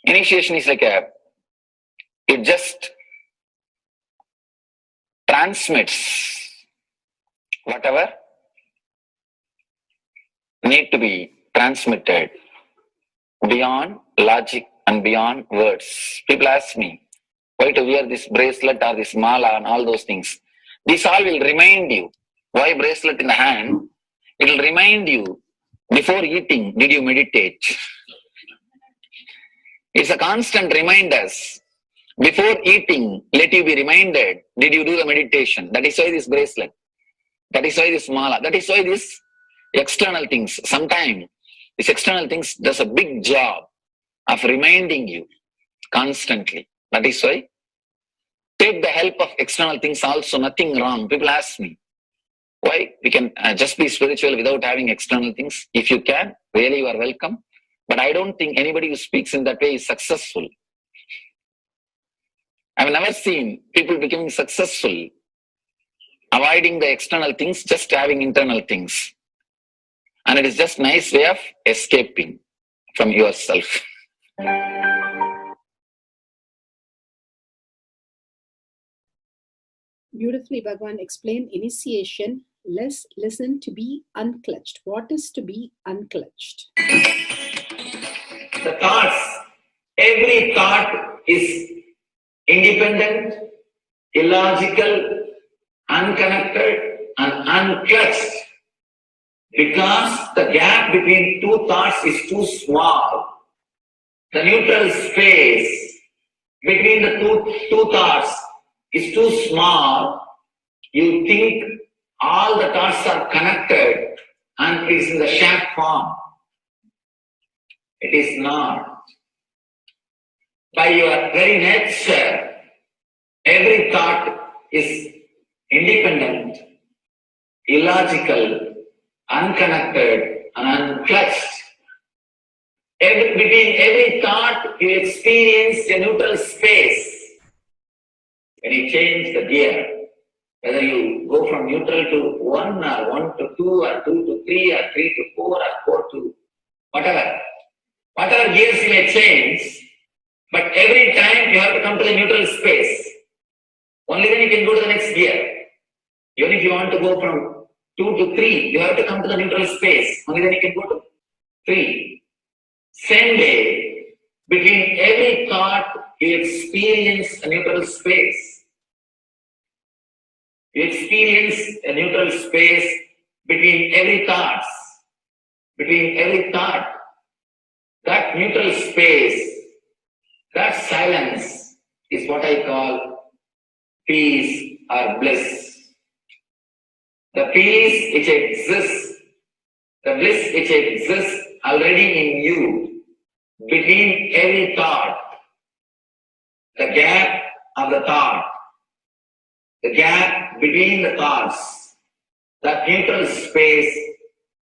Initiation is like it just transmits whatever need to be transmitted beyond logic and beyond words. People ask me why to wear this bracelet or this mala and all those things. This all will remind you. Why bracelet in the hand? It will remind you, before eating, did you meditate? It's a constant reminders. Before eating, let you be reminded, did you do the meditation? That is why this bracelet. That is why this mala. That is why this external things. Sometimes these external things does a big job of reminding you constantly. That is why take the help of external things also, nothing wrong. People ask me, why we can just be spiritual without having external things? If you can, really you are welcome. But I don't think anybody who speaks in that way is successful. I've never seen people becoming successful avoiding the external things, just having internal things. And it is just a nice way of escaping from yourself. Beautifully, Bhagavan explained initiation. Let's listen to be unclutched. What is to be unclutched? The thoughts, every thought is independent, illogical, unconnected, and unclutched. Because the gap between two thoughts is too small. The neutral space between the two thoughts is too small. You think all the thoughts are connected and it is in the shape form. It is not. By your very nature, every thought is independent, illogical, unconnected, and unclutched. Between every thought, you experience a neutral space. When you change the gear, whether you go from neutral to 1 or 1 to 2 or 2 to 3 or 3 to 4 or 4 to whatever gears you may change, but every time you have to come to the neutral space. Only then you can go to the next gear. Even if you want to go from 2 to 3, you have to come to the neutral space. Only then you can go to 3. Same way, between every thought, you experience a neutral space. You experience a neutral space between every thought. Between every thought. That neutral space, that silence is what I call peace or bliss. The peace which exists, the bliss which exists already in you, between every thought, the gap of the thought, the gap between the thoughts, that neutral space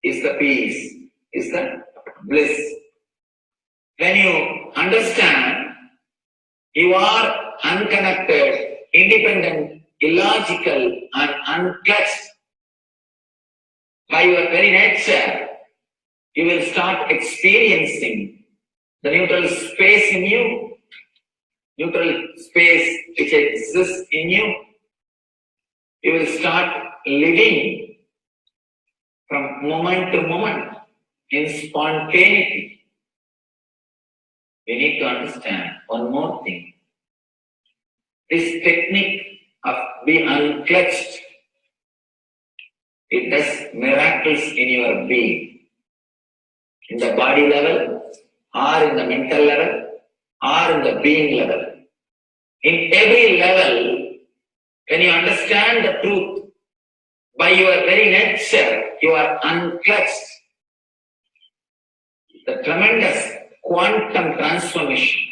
is the peace, is the bliss. When you understand you are unconnected, independent, illogical, and unclutched by your very nature, you will start experiencing the neutral space in you. neutral space which exists in you, you will start living from moment to moment in spontaneity. We need to understand one more thing. This technique of be unclutched, it does miracles in your being, in the body level, or in the mental level, or in the being level. In every level, when you understand the truth, by your very nature, you are unclutched. The tremendous quantum transformation.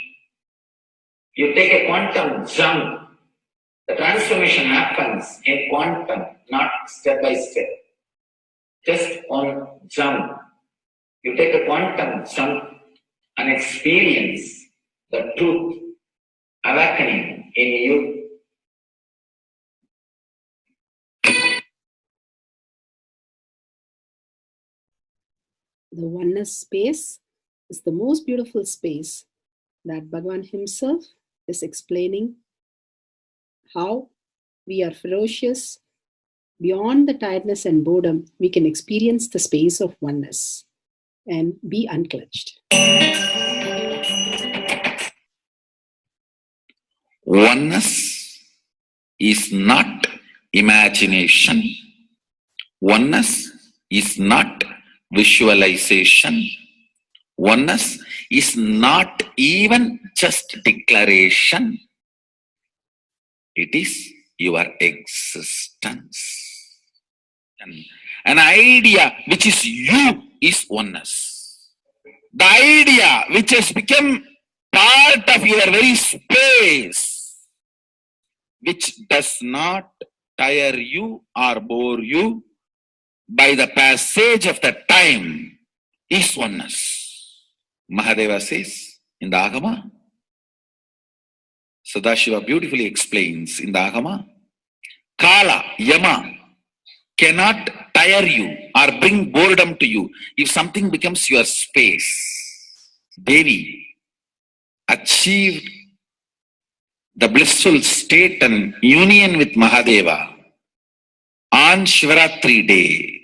You take a quantum jump, the transformation happens in quantum, not step by step. Just one jump. You take a quantum jump and experience the truth awakening in you. The oneness space is the most beautiful space that Bhagavan himself is explaining how we are ferocious. Beyond the tiredness and boredom, we can experience the space of oneness and be unclutched. Oneness is not imagination. Oneness is not visualization. Oneness is not even just declaration. It is your existence. An idea which is you is oneness. The idea which has become part of your very space, which does not tire you or bore you by the passage of the time, is oneness. Mahadeva says in the Agama, Sadashiva beautifully explains in the Agama, Kala, Yama cannot tire you or bring boredom to you if something becomes your space. Devi achieved the blissful state and union with Mahadeva on Shivaratri day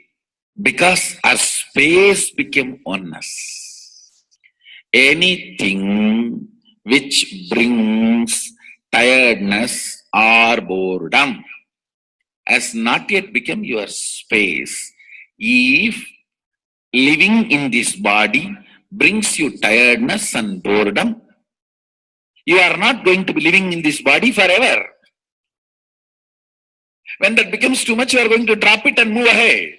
because our space became oneness. Anything which brings tiredness or boredom has not yet become your space. If living in this body brings you tiredness and boredom, you are not going to be living in this body forever. When that becomes too much, you are going to drop it and move ahead.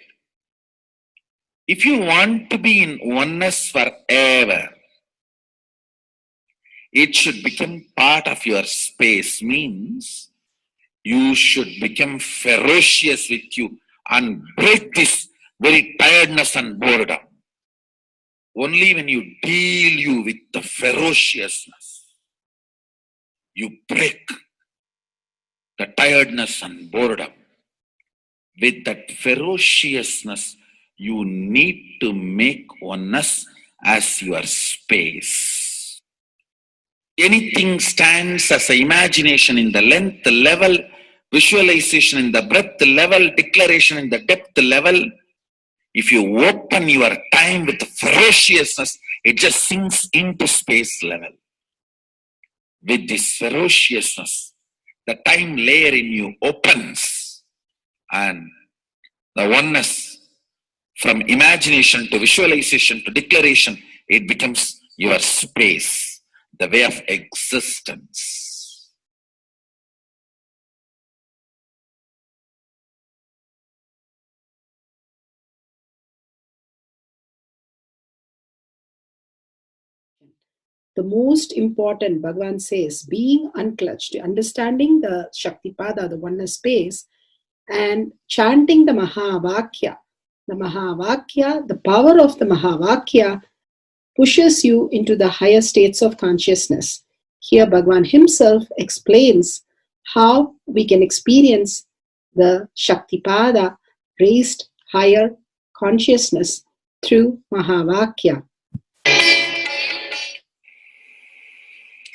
If you want to be in oneness forever, it should become part of your space, means you should become ferocious with you and break this very tiredness and boredom. Only when you deal you with the ferociousness, you break the tiredness and boredom. With that ferociousness, you need to make oneness as your space. Anything stands as an imagination in the length level, visualization in the breadth level, declaration in the depth level. If you open your time with ferociousness, it just sinks into space level. With this ferociousness, the time layer in you opens, and the oneness from imagination to visualization to declaration, it becomes your space, the way of existence. The most important, Bhagavan says, being unclutched, understanding the Shaktipada, the oneness space, and chanting the Mahavakya. The Mahavakya, the power of the Mahavakya pushes you into the higher states of consciousness. Here Bhagavan himself explains how we can experience the Shaktipada, raised higher consciousness through Mahavakya.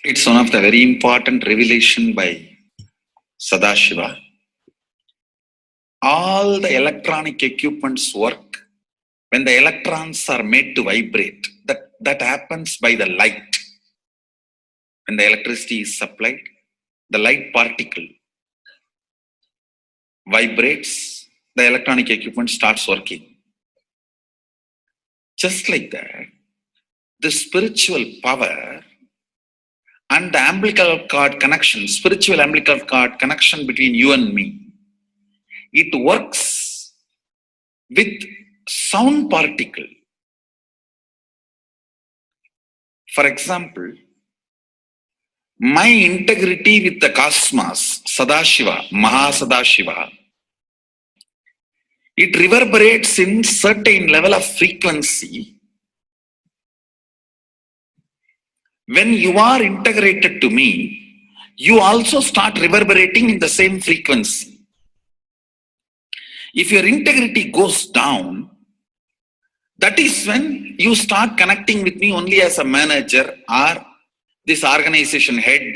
It's one of the very important revelation by Sadashiva. All the electronic equipments work when the electrons are made to vibrate. That happens by the light. When the electricity is supplied, the light particle vibrates, the electronic equipment starts working. Just like that, the spiritual power and the umbilical cord connection, spiritual umbilical cord connection between you and me, it works with sound particle. For example, my integrity with the cosmos, Sadashiva, Mahasadashiva, it reverberates in certain level of frequency. When you are integrated to me, you also start reverberating in the same frequency. If your integrity goes down, that is when you start connecting with me only as a manager or this organization head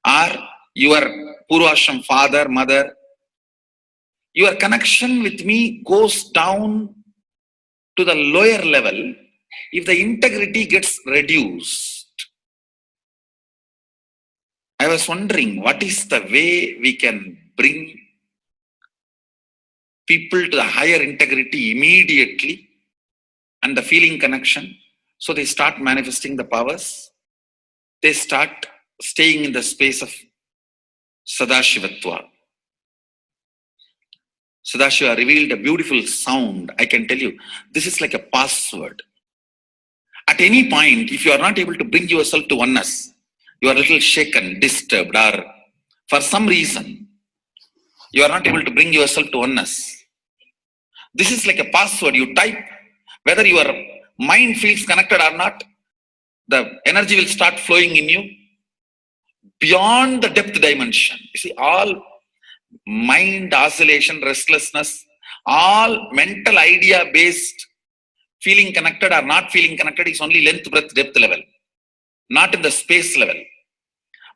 or your Purvashram father, mother. Your connection with me goes down to the lower level if the integrity gets reduced. I was wondering, what is the way we can bring people to the higher integrity immediately and the feeling connection, so they start manifesting the powers, they start staying in the space of Sadashivatva. Sadashiva revealed a beautiful sound. I can tell you, this is like a password. At any point, if you are not able to bring yourself to oneness, you are a little shaken, disturbed, or for some reason, you are not able to bring yourself to oneness. This is like a password. You type, whether your mind feels connected or not, the energy will start flowing in you beyond the depth dimension. You see, all mind oscillation, restlessness, all mental idea based feeling connected or not feeling connected is only length, breadth, depth level, not in the space level.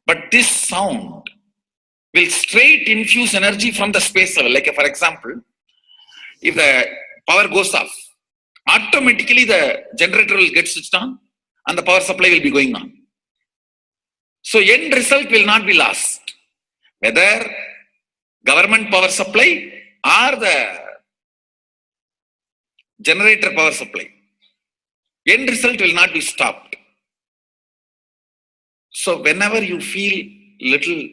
But this sound will straight infuse energy from the space level. Like for example, if the power goes off, automatically the generator will get switched on and the power supply will be going on. So end result will not be lost. Whether government power supply or the generator power supply, end result will not be stopped. So whenever you feel little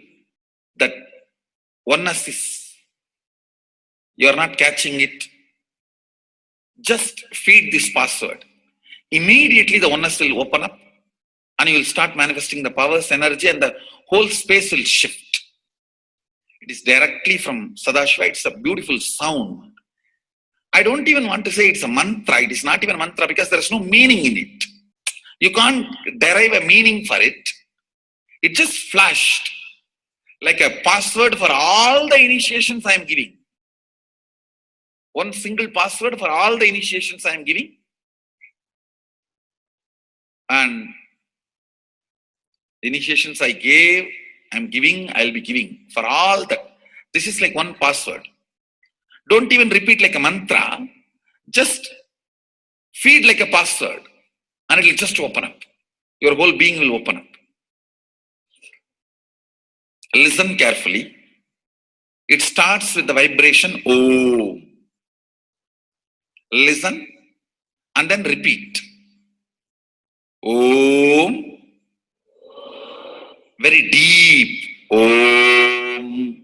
that oneness is, you are not catching it, just feed this password. Immediately the oneness will open up and you will start manifesting the powers, energy, and the whole space will shift. It is directly from Sadashiva. It's a beautiful sound. I don't even want to say it's a mantra. It is not even a mantra because there is no meaning in it. You can't derive a meaning for it. It just flashed like a password for all the initiations I am giving. One single password for all the initiations I am giving. And the initiations I gave, I am giving, I will be giving. For all that. This is like one password. Don't even repeat like a mantra. Just feed like a password. And it will just open up. Your whole being will open up. Listen carefully. It starts with the vibration Om. Listen and then repeat. Om. Very deep. Om.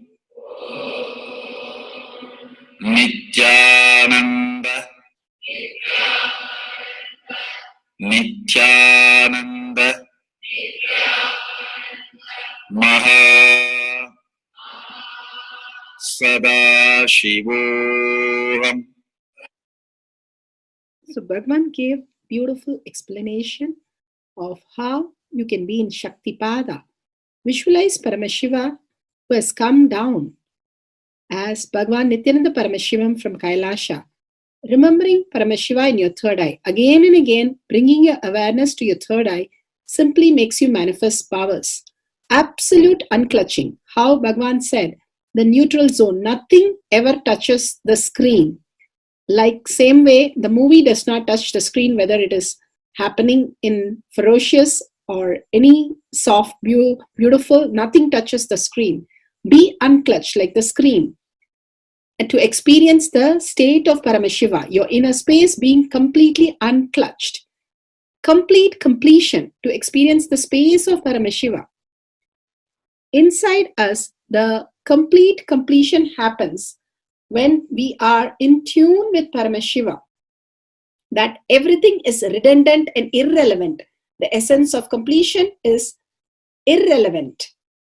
Nithyananda. Nithyananda. Maha Sadashivoham. So Bhagavan gave beautiful explanation of how you can be in Shaktipada. Visualize Paramashiva who has come down as Bhagavan Nithyananda Paramashivam from Kailasha. Remembering Paramashiva in your third eye. Again and again, bringing your awareness to your third eye. simply makes you manifest powers. Absolute unclutching. How Bhagavan said, the neutral zone, nothing ever touches the screen. Like same way, the movie does not touch the screen, whether it is happening in ferocious or any soft, beautiful, nothing touches the screen. Be unclutched like the screen. And to experience the state of Paramashiva, your inner space being completely unclutched. Complete completion, to experience the space of Paramashiva. Inside us, the complete completion happens when we are in tune with Paramashiva. That everything is redundant and irrelevant. The essence of completion is irrelevant.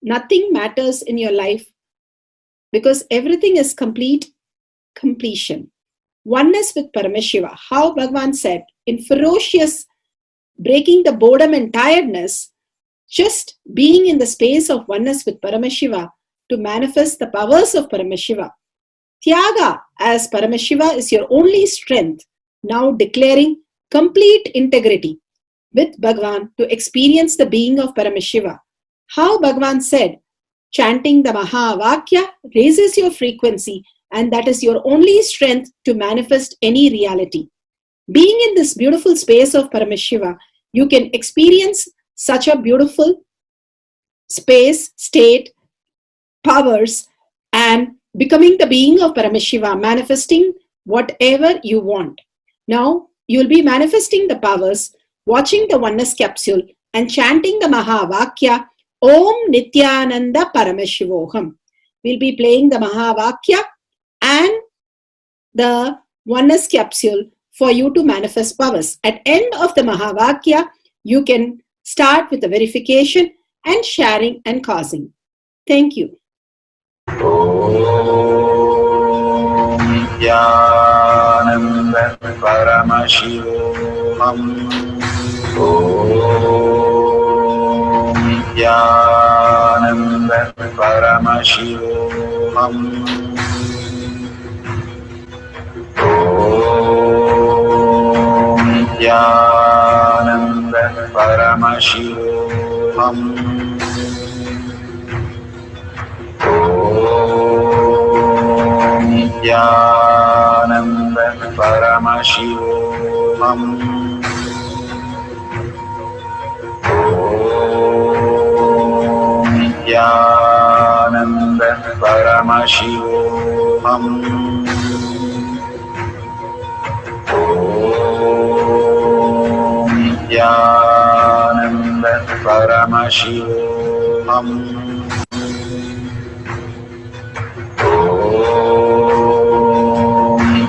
Nothing matters in your life because everything is complete completion. Oneness with Paramashiva. How Bhagavan said, in ferocious breaking the boredom and tiredness, just being in the space of oneness with Paramashiva to manifest the powers of Paramashiva. Tyaga as Paramashiva is your only strength, now declaring complete integrity with Bhagavan to experience the being of Paramashiva. How Bhagavan said, chanting the Mahavakya raises your frequency, and that is your only strength to manifest any reality. Being in this beautiful space of Paramashiva, you can experience such a beautiful space, state, powers, and becoming the being of Paramashiva, manifesting whatever you want. Now, you will be manifesting the powers, watching the oneness capsule, and chanting the Mahavakya, Om Nithyananda Paramashivoham. We'll be playing the Mahavakya and the oneness capsule for you to manifest powers. At end of the Mahavakya, you can start with the verification and sharing and causing. Thank you. Nithyananda Paramashivoham. Om Nithyananda Paramashivoham. Om Nithyananda Paramashivoham. Om Nithyananda Paramashivoham. Om Nithyananda Paramashivoham. Om Nithyananda Paramashivoham. Om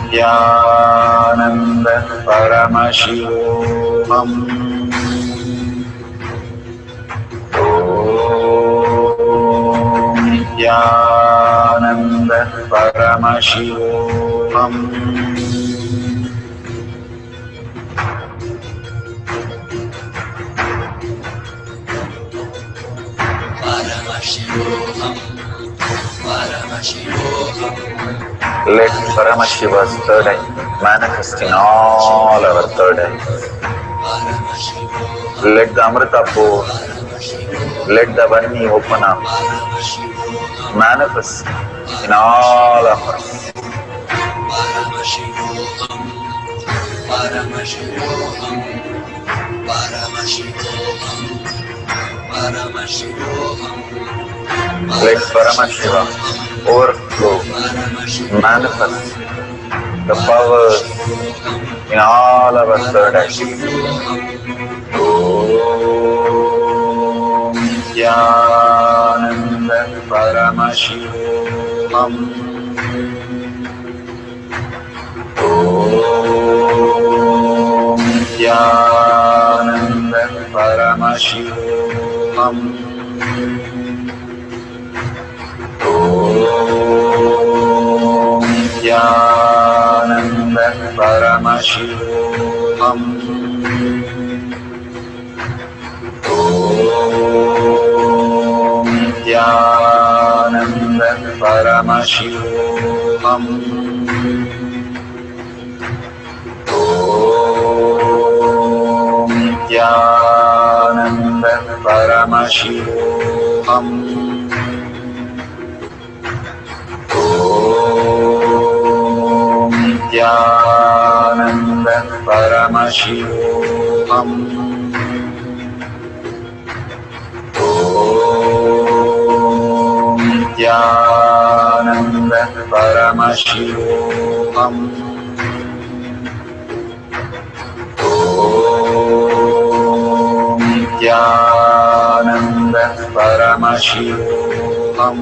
Nithyananda Paramashivoham. Om Nithyananda Paramashivoham. Let Paramashiva's third eye manifest in all our third eyes. Let the Amrita pour, let the Vani open up, manifest in all of us. Let Paramashiva overflow, manifest the powers in all our third eyes. Om Nithyananda Paramashivoham. Om Nithyananda Paramashivoham. Om Nithyananda Paramashivoham. Om Nithyananda Paramashivoham. Om Nithyananda Paramashivoham. Om Nithyananda Paramashivoham. Om Nithyananda Paramashivoham. Om Nithyananda Paramashivoham.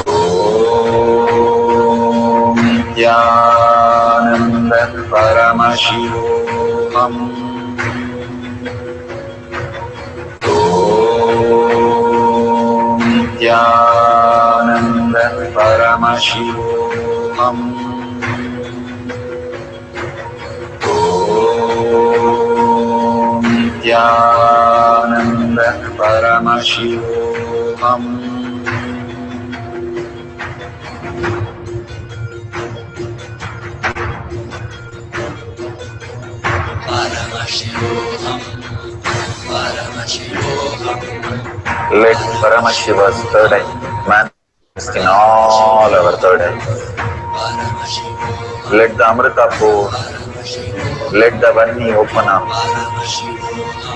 Om Nithyananda Paramashivoham. Om Nithyananda Paramashivoham. Om Nithyananda Paramashivoham. Let Paramashiva's third eye manifest in all our third eyes. Let the Amrita pour, let the Vani open up,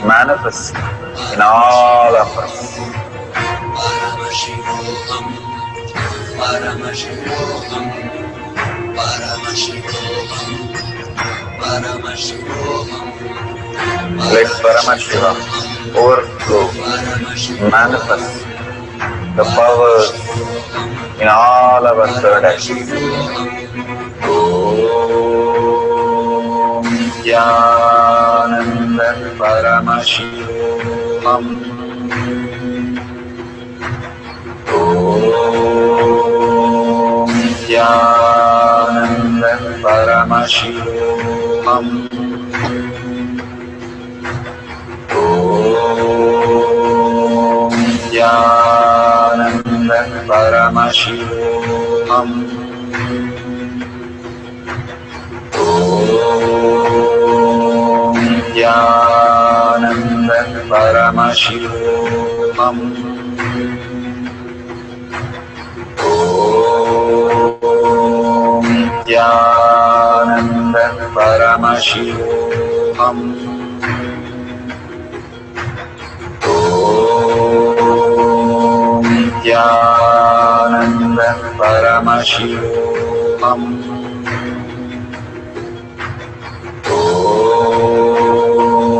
manifest in all of us. Let Paramashiva overflow, manifest the powers in all our third eyes. Om Nithyananda Paramashivoham. Om Nithyananda Paramashivoham. Om Nithyananda Paramashivoham. Om Nithyananda Paramashivoham. Om Nithyananda Paramashivoham. Om Nithyananda Paramashivoham. Om Nithyananda Paramashivoham.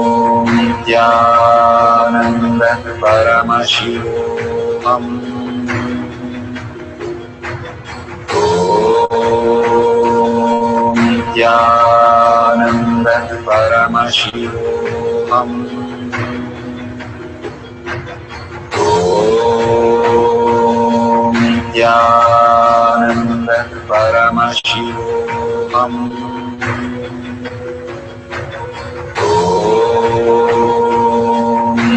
Om Nithyananda Paramashivoham. Om Nithyananda Paramashivoham. Om Nithyananda Paramashivoham. Om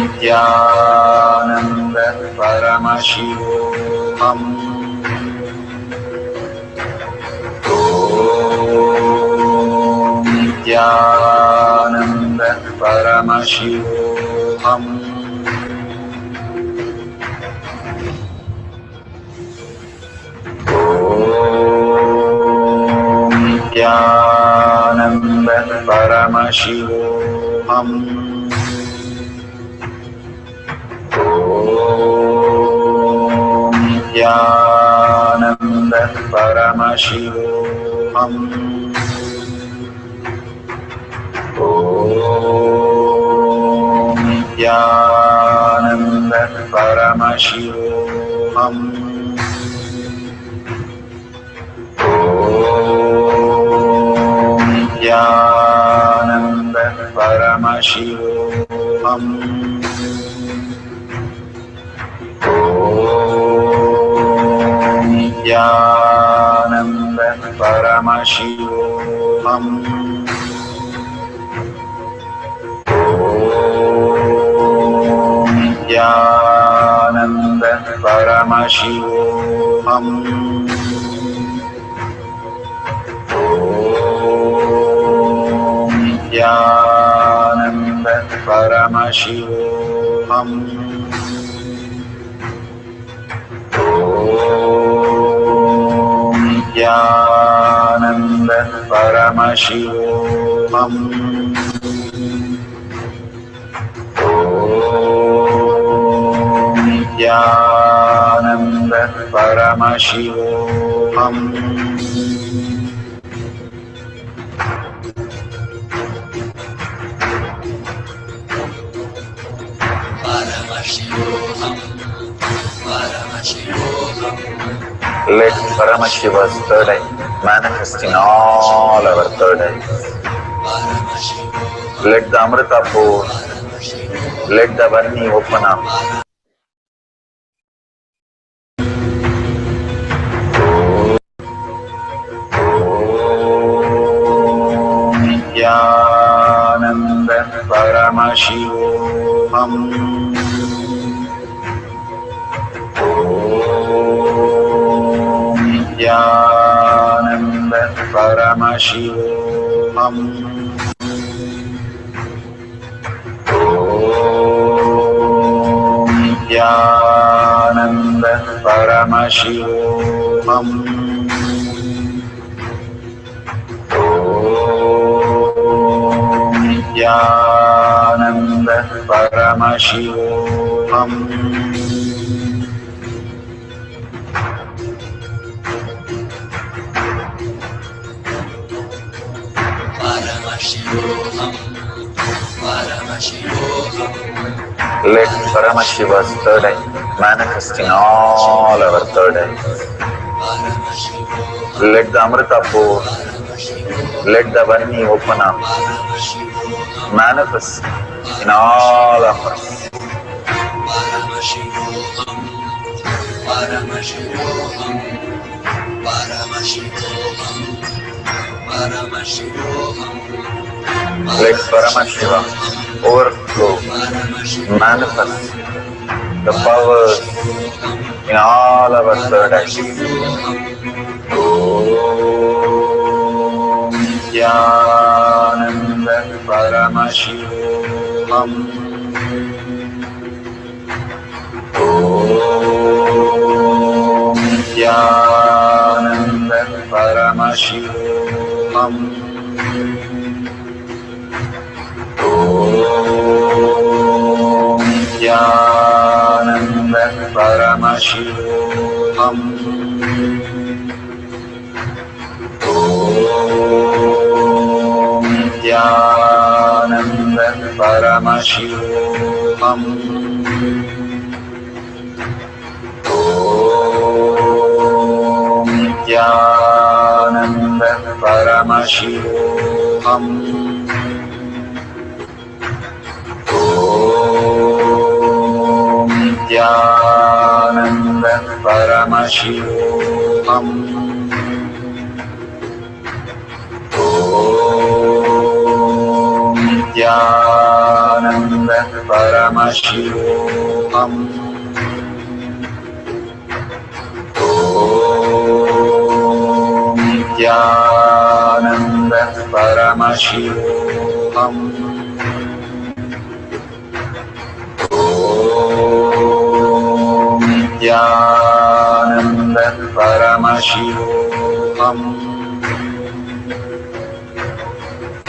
Nithyananda Paramashivoham. Om Nithyananda Paramashivoham. Om Nithyananda Paramashivoham. Om Nithyananda Paramashivoham. Om Nithyananda Paramashivoham. Om Nithyananda Paramashivoham. Om Nithyananda Paramashivoham. Om Nithyananda Paramashivoham. Paramashivoham. Nithyananda Paramashivoham. Nithyananda Paramashivoham. Let Paramashiva's third eye manifest in all our third eyes. Let the Amrita pour, let the Varni open up. Nithyananda Paramashivoham. Nithyananda Paramashivoham. Nithyananda Paramashivoham. Nithyananda Paramashivoham. Let Paramashiva's third eye manifest in all our third eyes. Let the Amrita pour, let the Varni open up, manifest in all of us. Let Paramashiva overflow, manifest the powers in all our third eyes. Om Nithyananda Paramashivoham. Om Nithyananda Paramashivoham. Om Nithyananda Paramashivoham. Om Nithyananda Paramashivoham. Om Nithyananda Paramashivoham. Om Nithyananda Paramashivoham. Om Nithyananda Paramashivoham. Om Nithyananda Paramashivoham. Om Nithyananda Paramashivoham.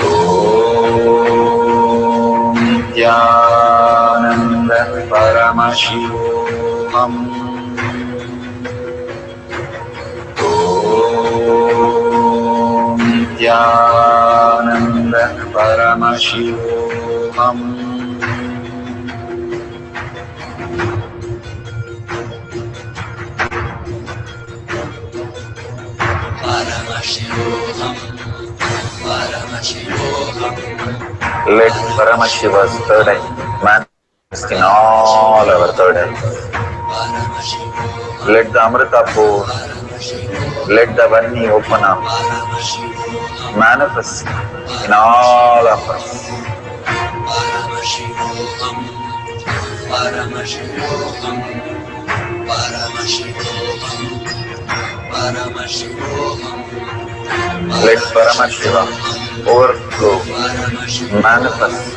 Om Nithyananda Paramashivoham. Om Nithyananda Paramashivoham. Let Paramashiva's third eye manifest in all our third eyes. Let the Amrita pour, let the Varni open up, manifest in all of us. Let Paramashiva overflow, manifest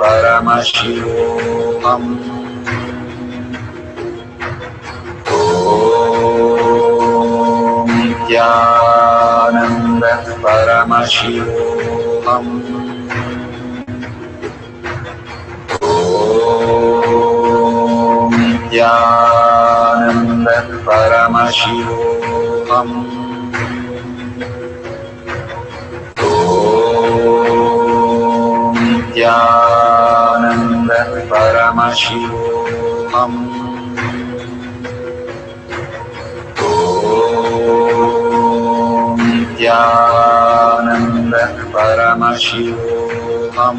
Paramashivoham. Nithyananda Paramashivoham. Nithyananda Paramashivoham. Nithyananda Paramashivoham. Nithyananda Paramashivoham.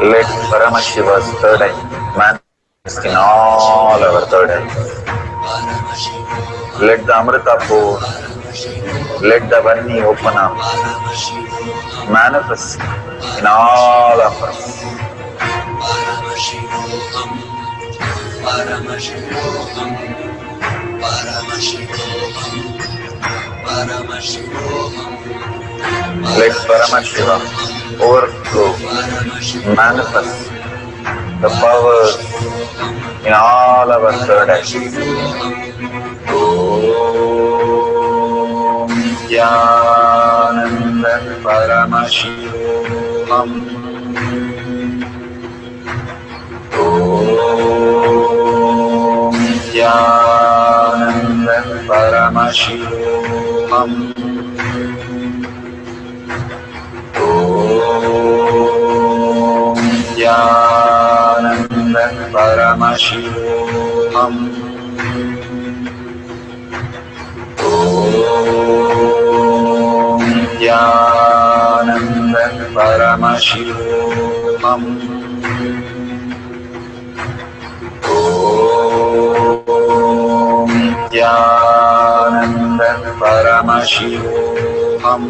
Let Paramashiva's third eye manifest in all our third eyes. Let the Amrita pour, let the Vani open up, manifest in all of us. Let Paramashiva overflow, manifest the powers in all our third eyes. Om Nithyananda Paramashivoham. Om Nithyananda Paramashivoham. Om Nithyananda Paramashivoham. Om Nithyananda Paramashivoham. Om Nithyananda Paramashivoham.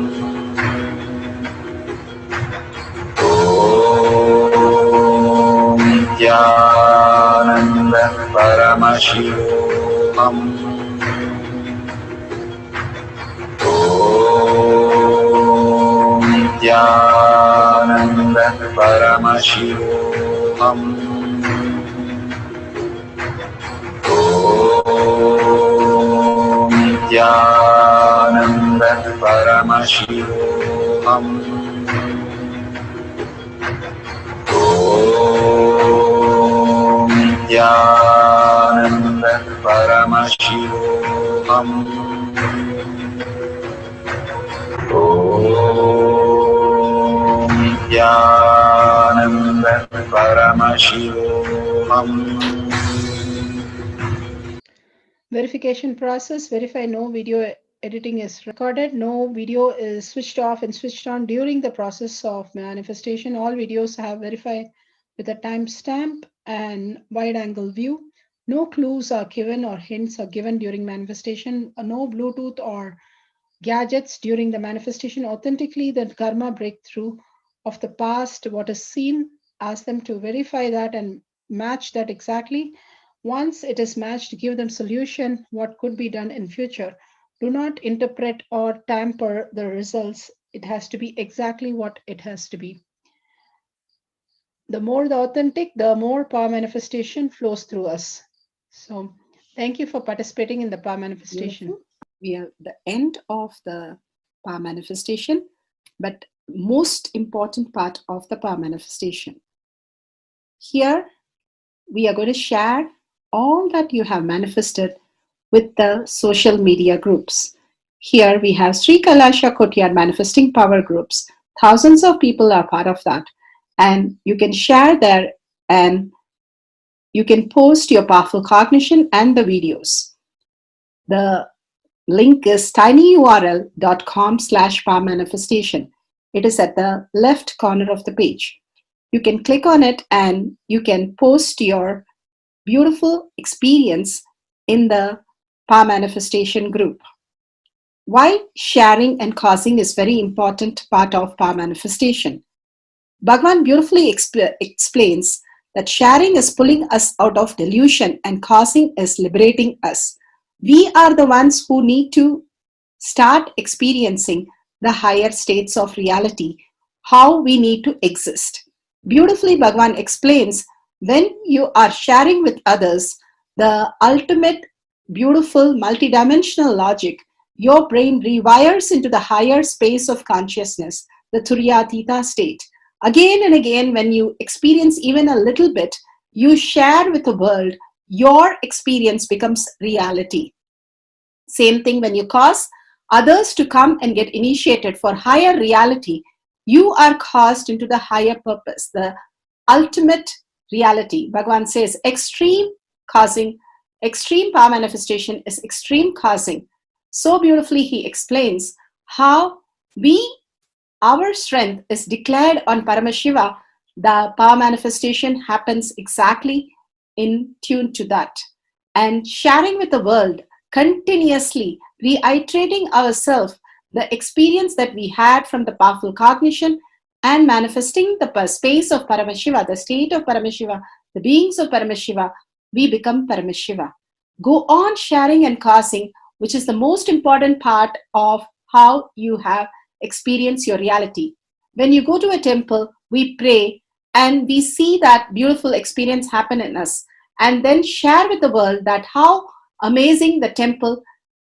Om Nithyananda Paramashivoham. Om Nithyananda Paramashivoham. Om Nithyananda Paramashivoham. Om Nithyananda Paramashivoham. Om Nithyananda Paramashivoham. Verification process. Verify no video editing is recorded. No video is switched off and switched on during the process of manifestation. All videos have verified with a timestamp and wide angle view. No clues are given or hints are given during manifestation. No Bluetooth or gadgets during the manifestation. Authentically, the karma breakthrough of the past, what is seen, ask them to verify that and match that exactly. Once it is matched, give them solution, what could be done in future. Do not interpret or tamper the results. It has to be exactly what it has to be. The more the authentic, the more power manifestation flows through us. So thank you for participating in the power manifestation. Beautiful. We are the end of the power manifestation, but most important part of the power manifestation. Here, we are going to share all that you have manifested with the social media groups. Here we have Sri Kailasha Kotyar Manifesting Power Groups. Thousands of people are part of that. And you can share there and you can post your powerful cognition and the videos. The link is tinyurl.com/powermanifestation. It is at the left corner of the page. You can click on it and you can post your beautiful experience in the power manifestation group. Why sharing and causing is very important part of power manifestation. Bhagavan beautifully explains that sharing is pulling us out of delusion and causing is liberating us. We are the ones who need to start experiencing the higher states of reality, how we need to exist. Beautifully, Bhagavan explains when you are sharing with others the ultimate beautiful multidimensional logic, your brain rewires into the higher space of consciousness, the Turyatita state. Again and again, when you experience even a little bit, you share with the world, your experience becomes reality. Same thing when you cause others to come and get initiated for higher reality, you are caused into the higher purpose, the ultimate reality. Bhagavan says extreme causing, extreme power manifestation is extreme causing. So beautifully he explains how our strength is declared on Paramashiva. The power manifestation happens exactly in tune to that. And sharing with the world, continuously reiterating ourselves the experience that we had from the powerful cognition and manifesting the space of Paramashiva, the state of Paramashiva, the beings of Paramashiva, we become Paramashiva. Go on sharing and causing, which is the most important part of how you have experienced your reality. When you go to a temple, we pray and we see that beautiful experience happen in us, and then share with the world that how amazing the temple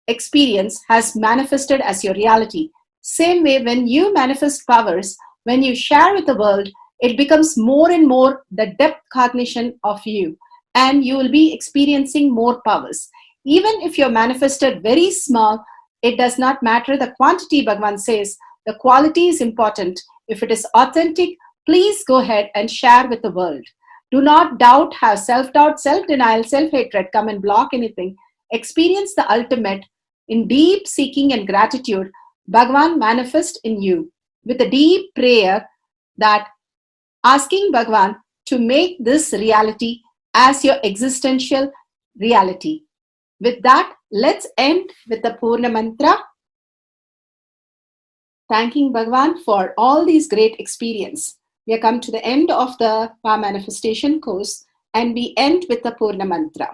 experience has manifested as your reality. Same way, when you manifest powers, when you share with the world, it becomes more and more the depth cognition of you, and you will be experiencing more powers. Even if you're manifested very small, it does not matter the quantity. Bhagavan says the quality is important. If it is authentic, please go ahead and share with the world. Do not doubt, have self-doubt, self-denial, self-hatred come and block anything. Experience the ultimate in deep seeking and gratitude. Bhagavan manifest in you with a deep prayer, that asking Bhagavan to make this reality as your existential reality. With that, let's end with the Purna Mantra, thanking Bhagavan for all these great experience. We have come to the end of the Power Manifestation course, and we end with the Purna Mantra.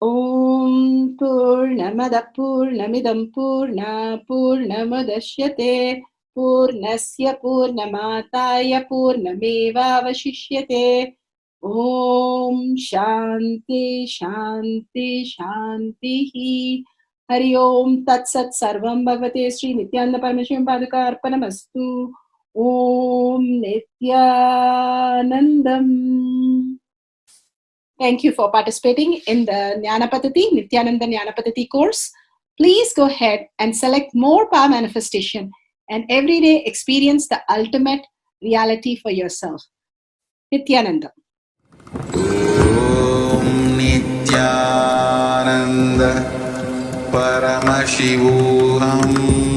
Om Purnamada Purnamidam Purna Purnamadashyate Purnasya Purnamataya Purnameva Vashishyate. Om Shanti Shanti Shanti. Hari Om Tat Sat Sarvam Bhagavate Sri Nithyananda Parameshwaram Paduka Arpanamastu. Om Nithyanandam. Thank you for participating in the Jnana Paddhati, Nithyananda Jnana Paddhati course. Please go ahead and select more power manifestation and every day experience the ultimate reality for yourself. Nithyananda. Om Nithyananda Paramashivoham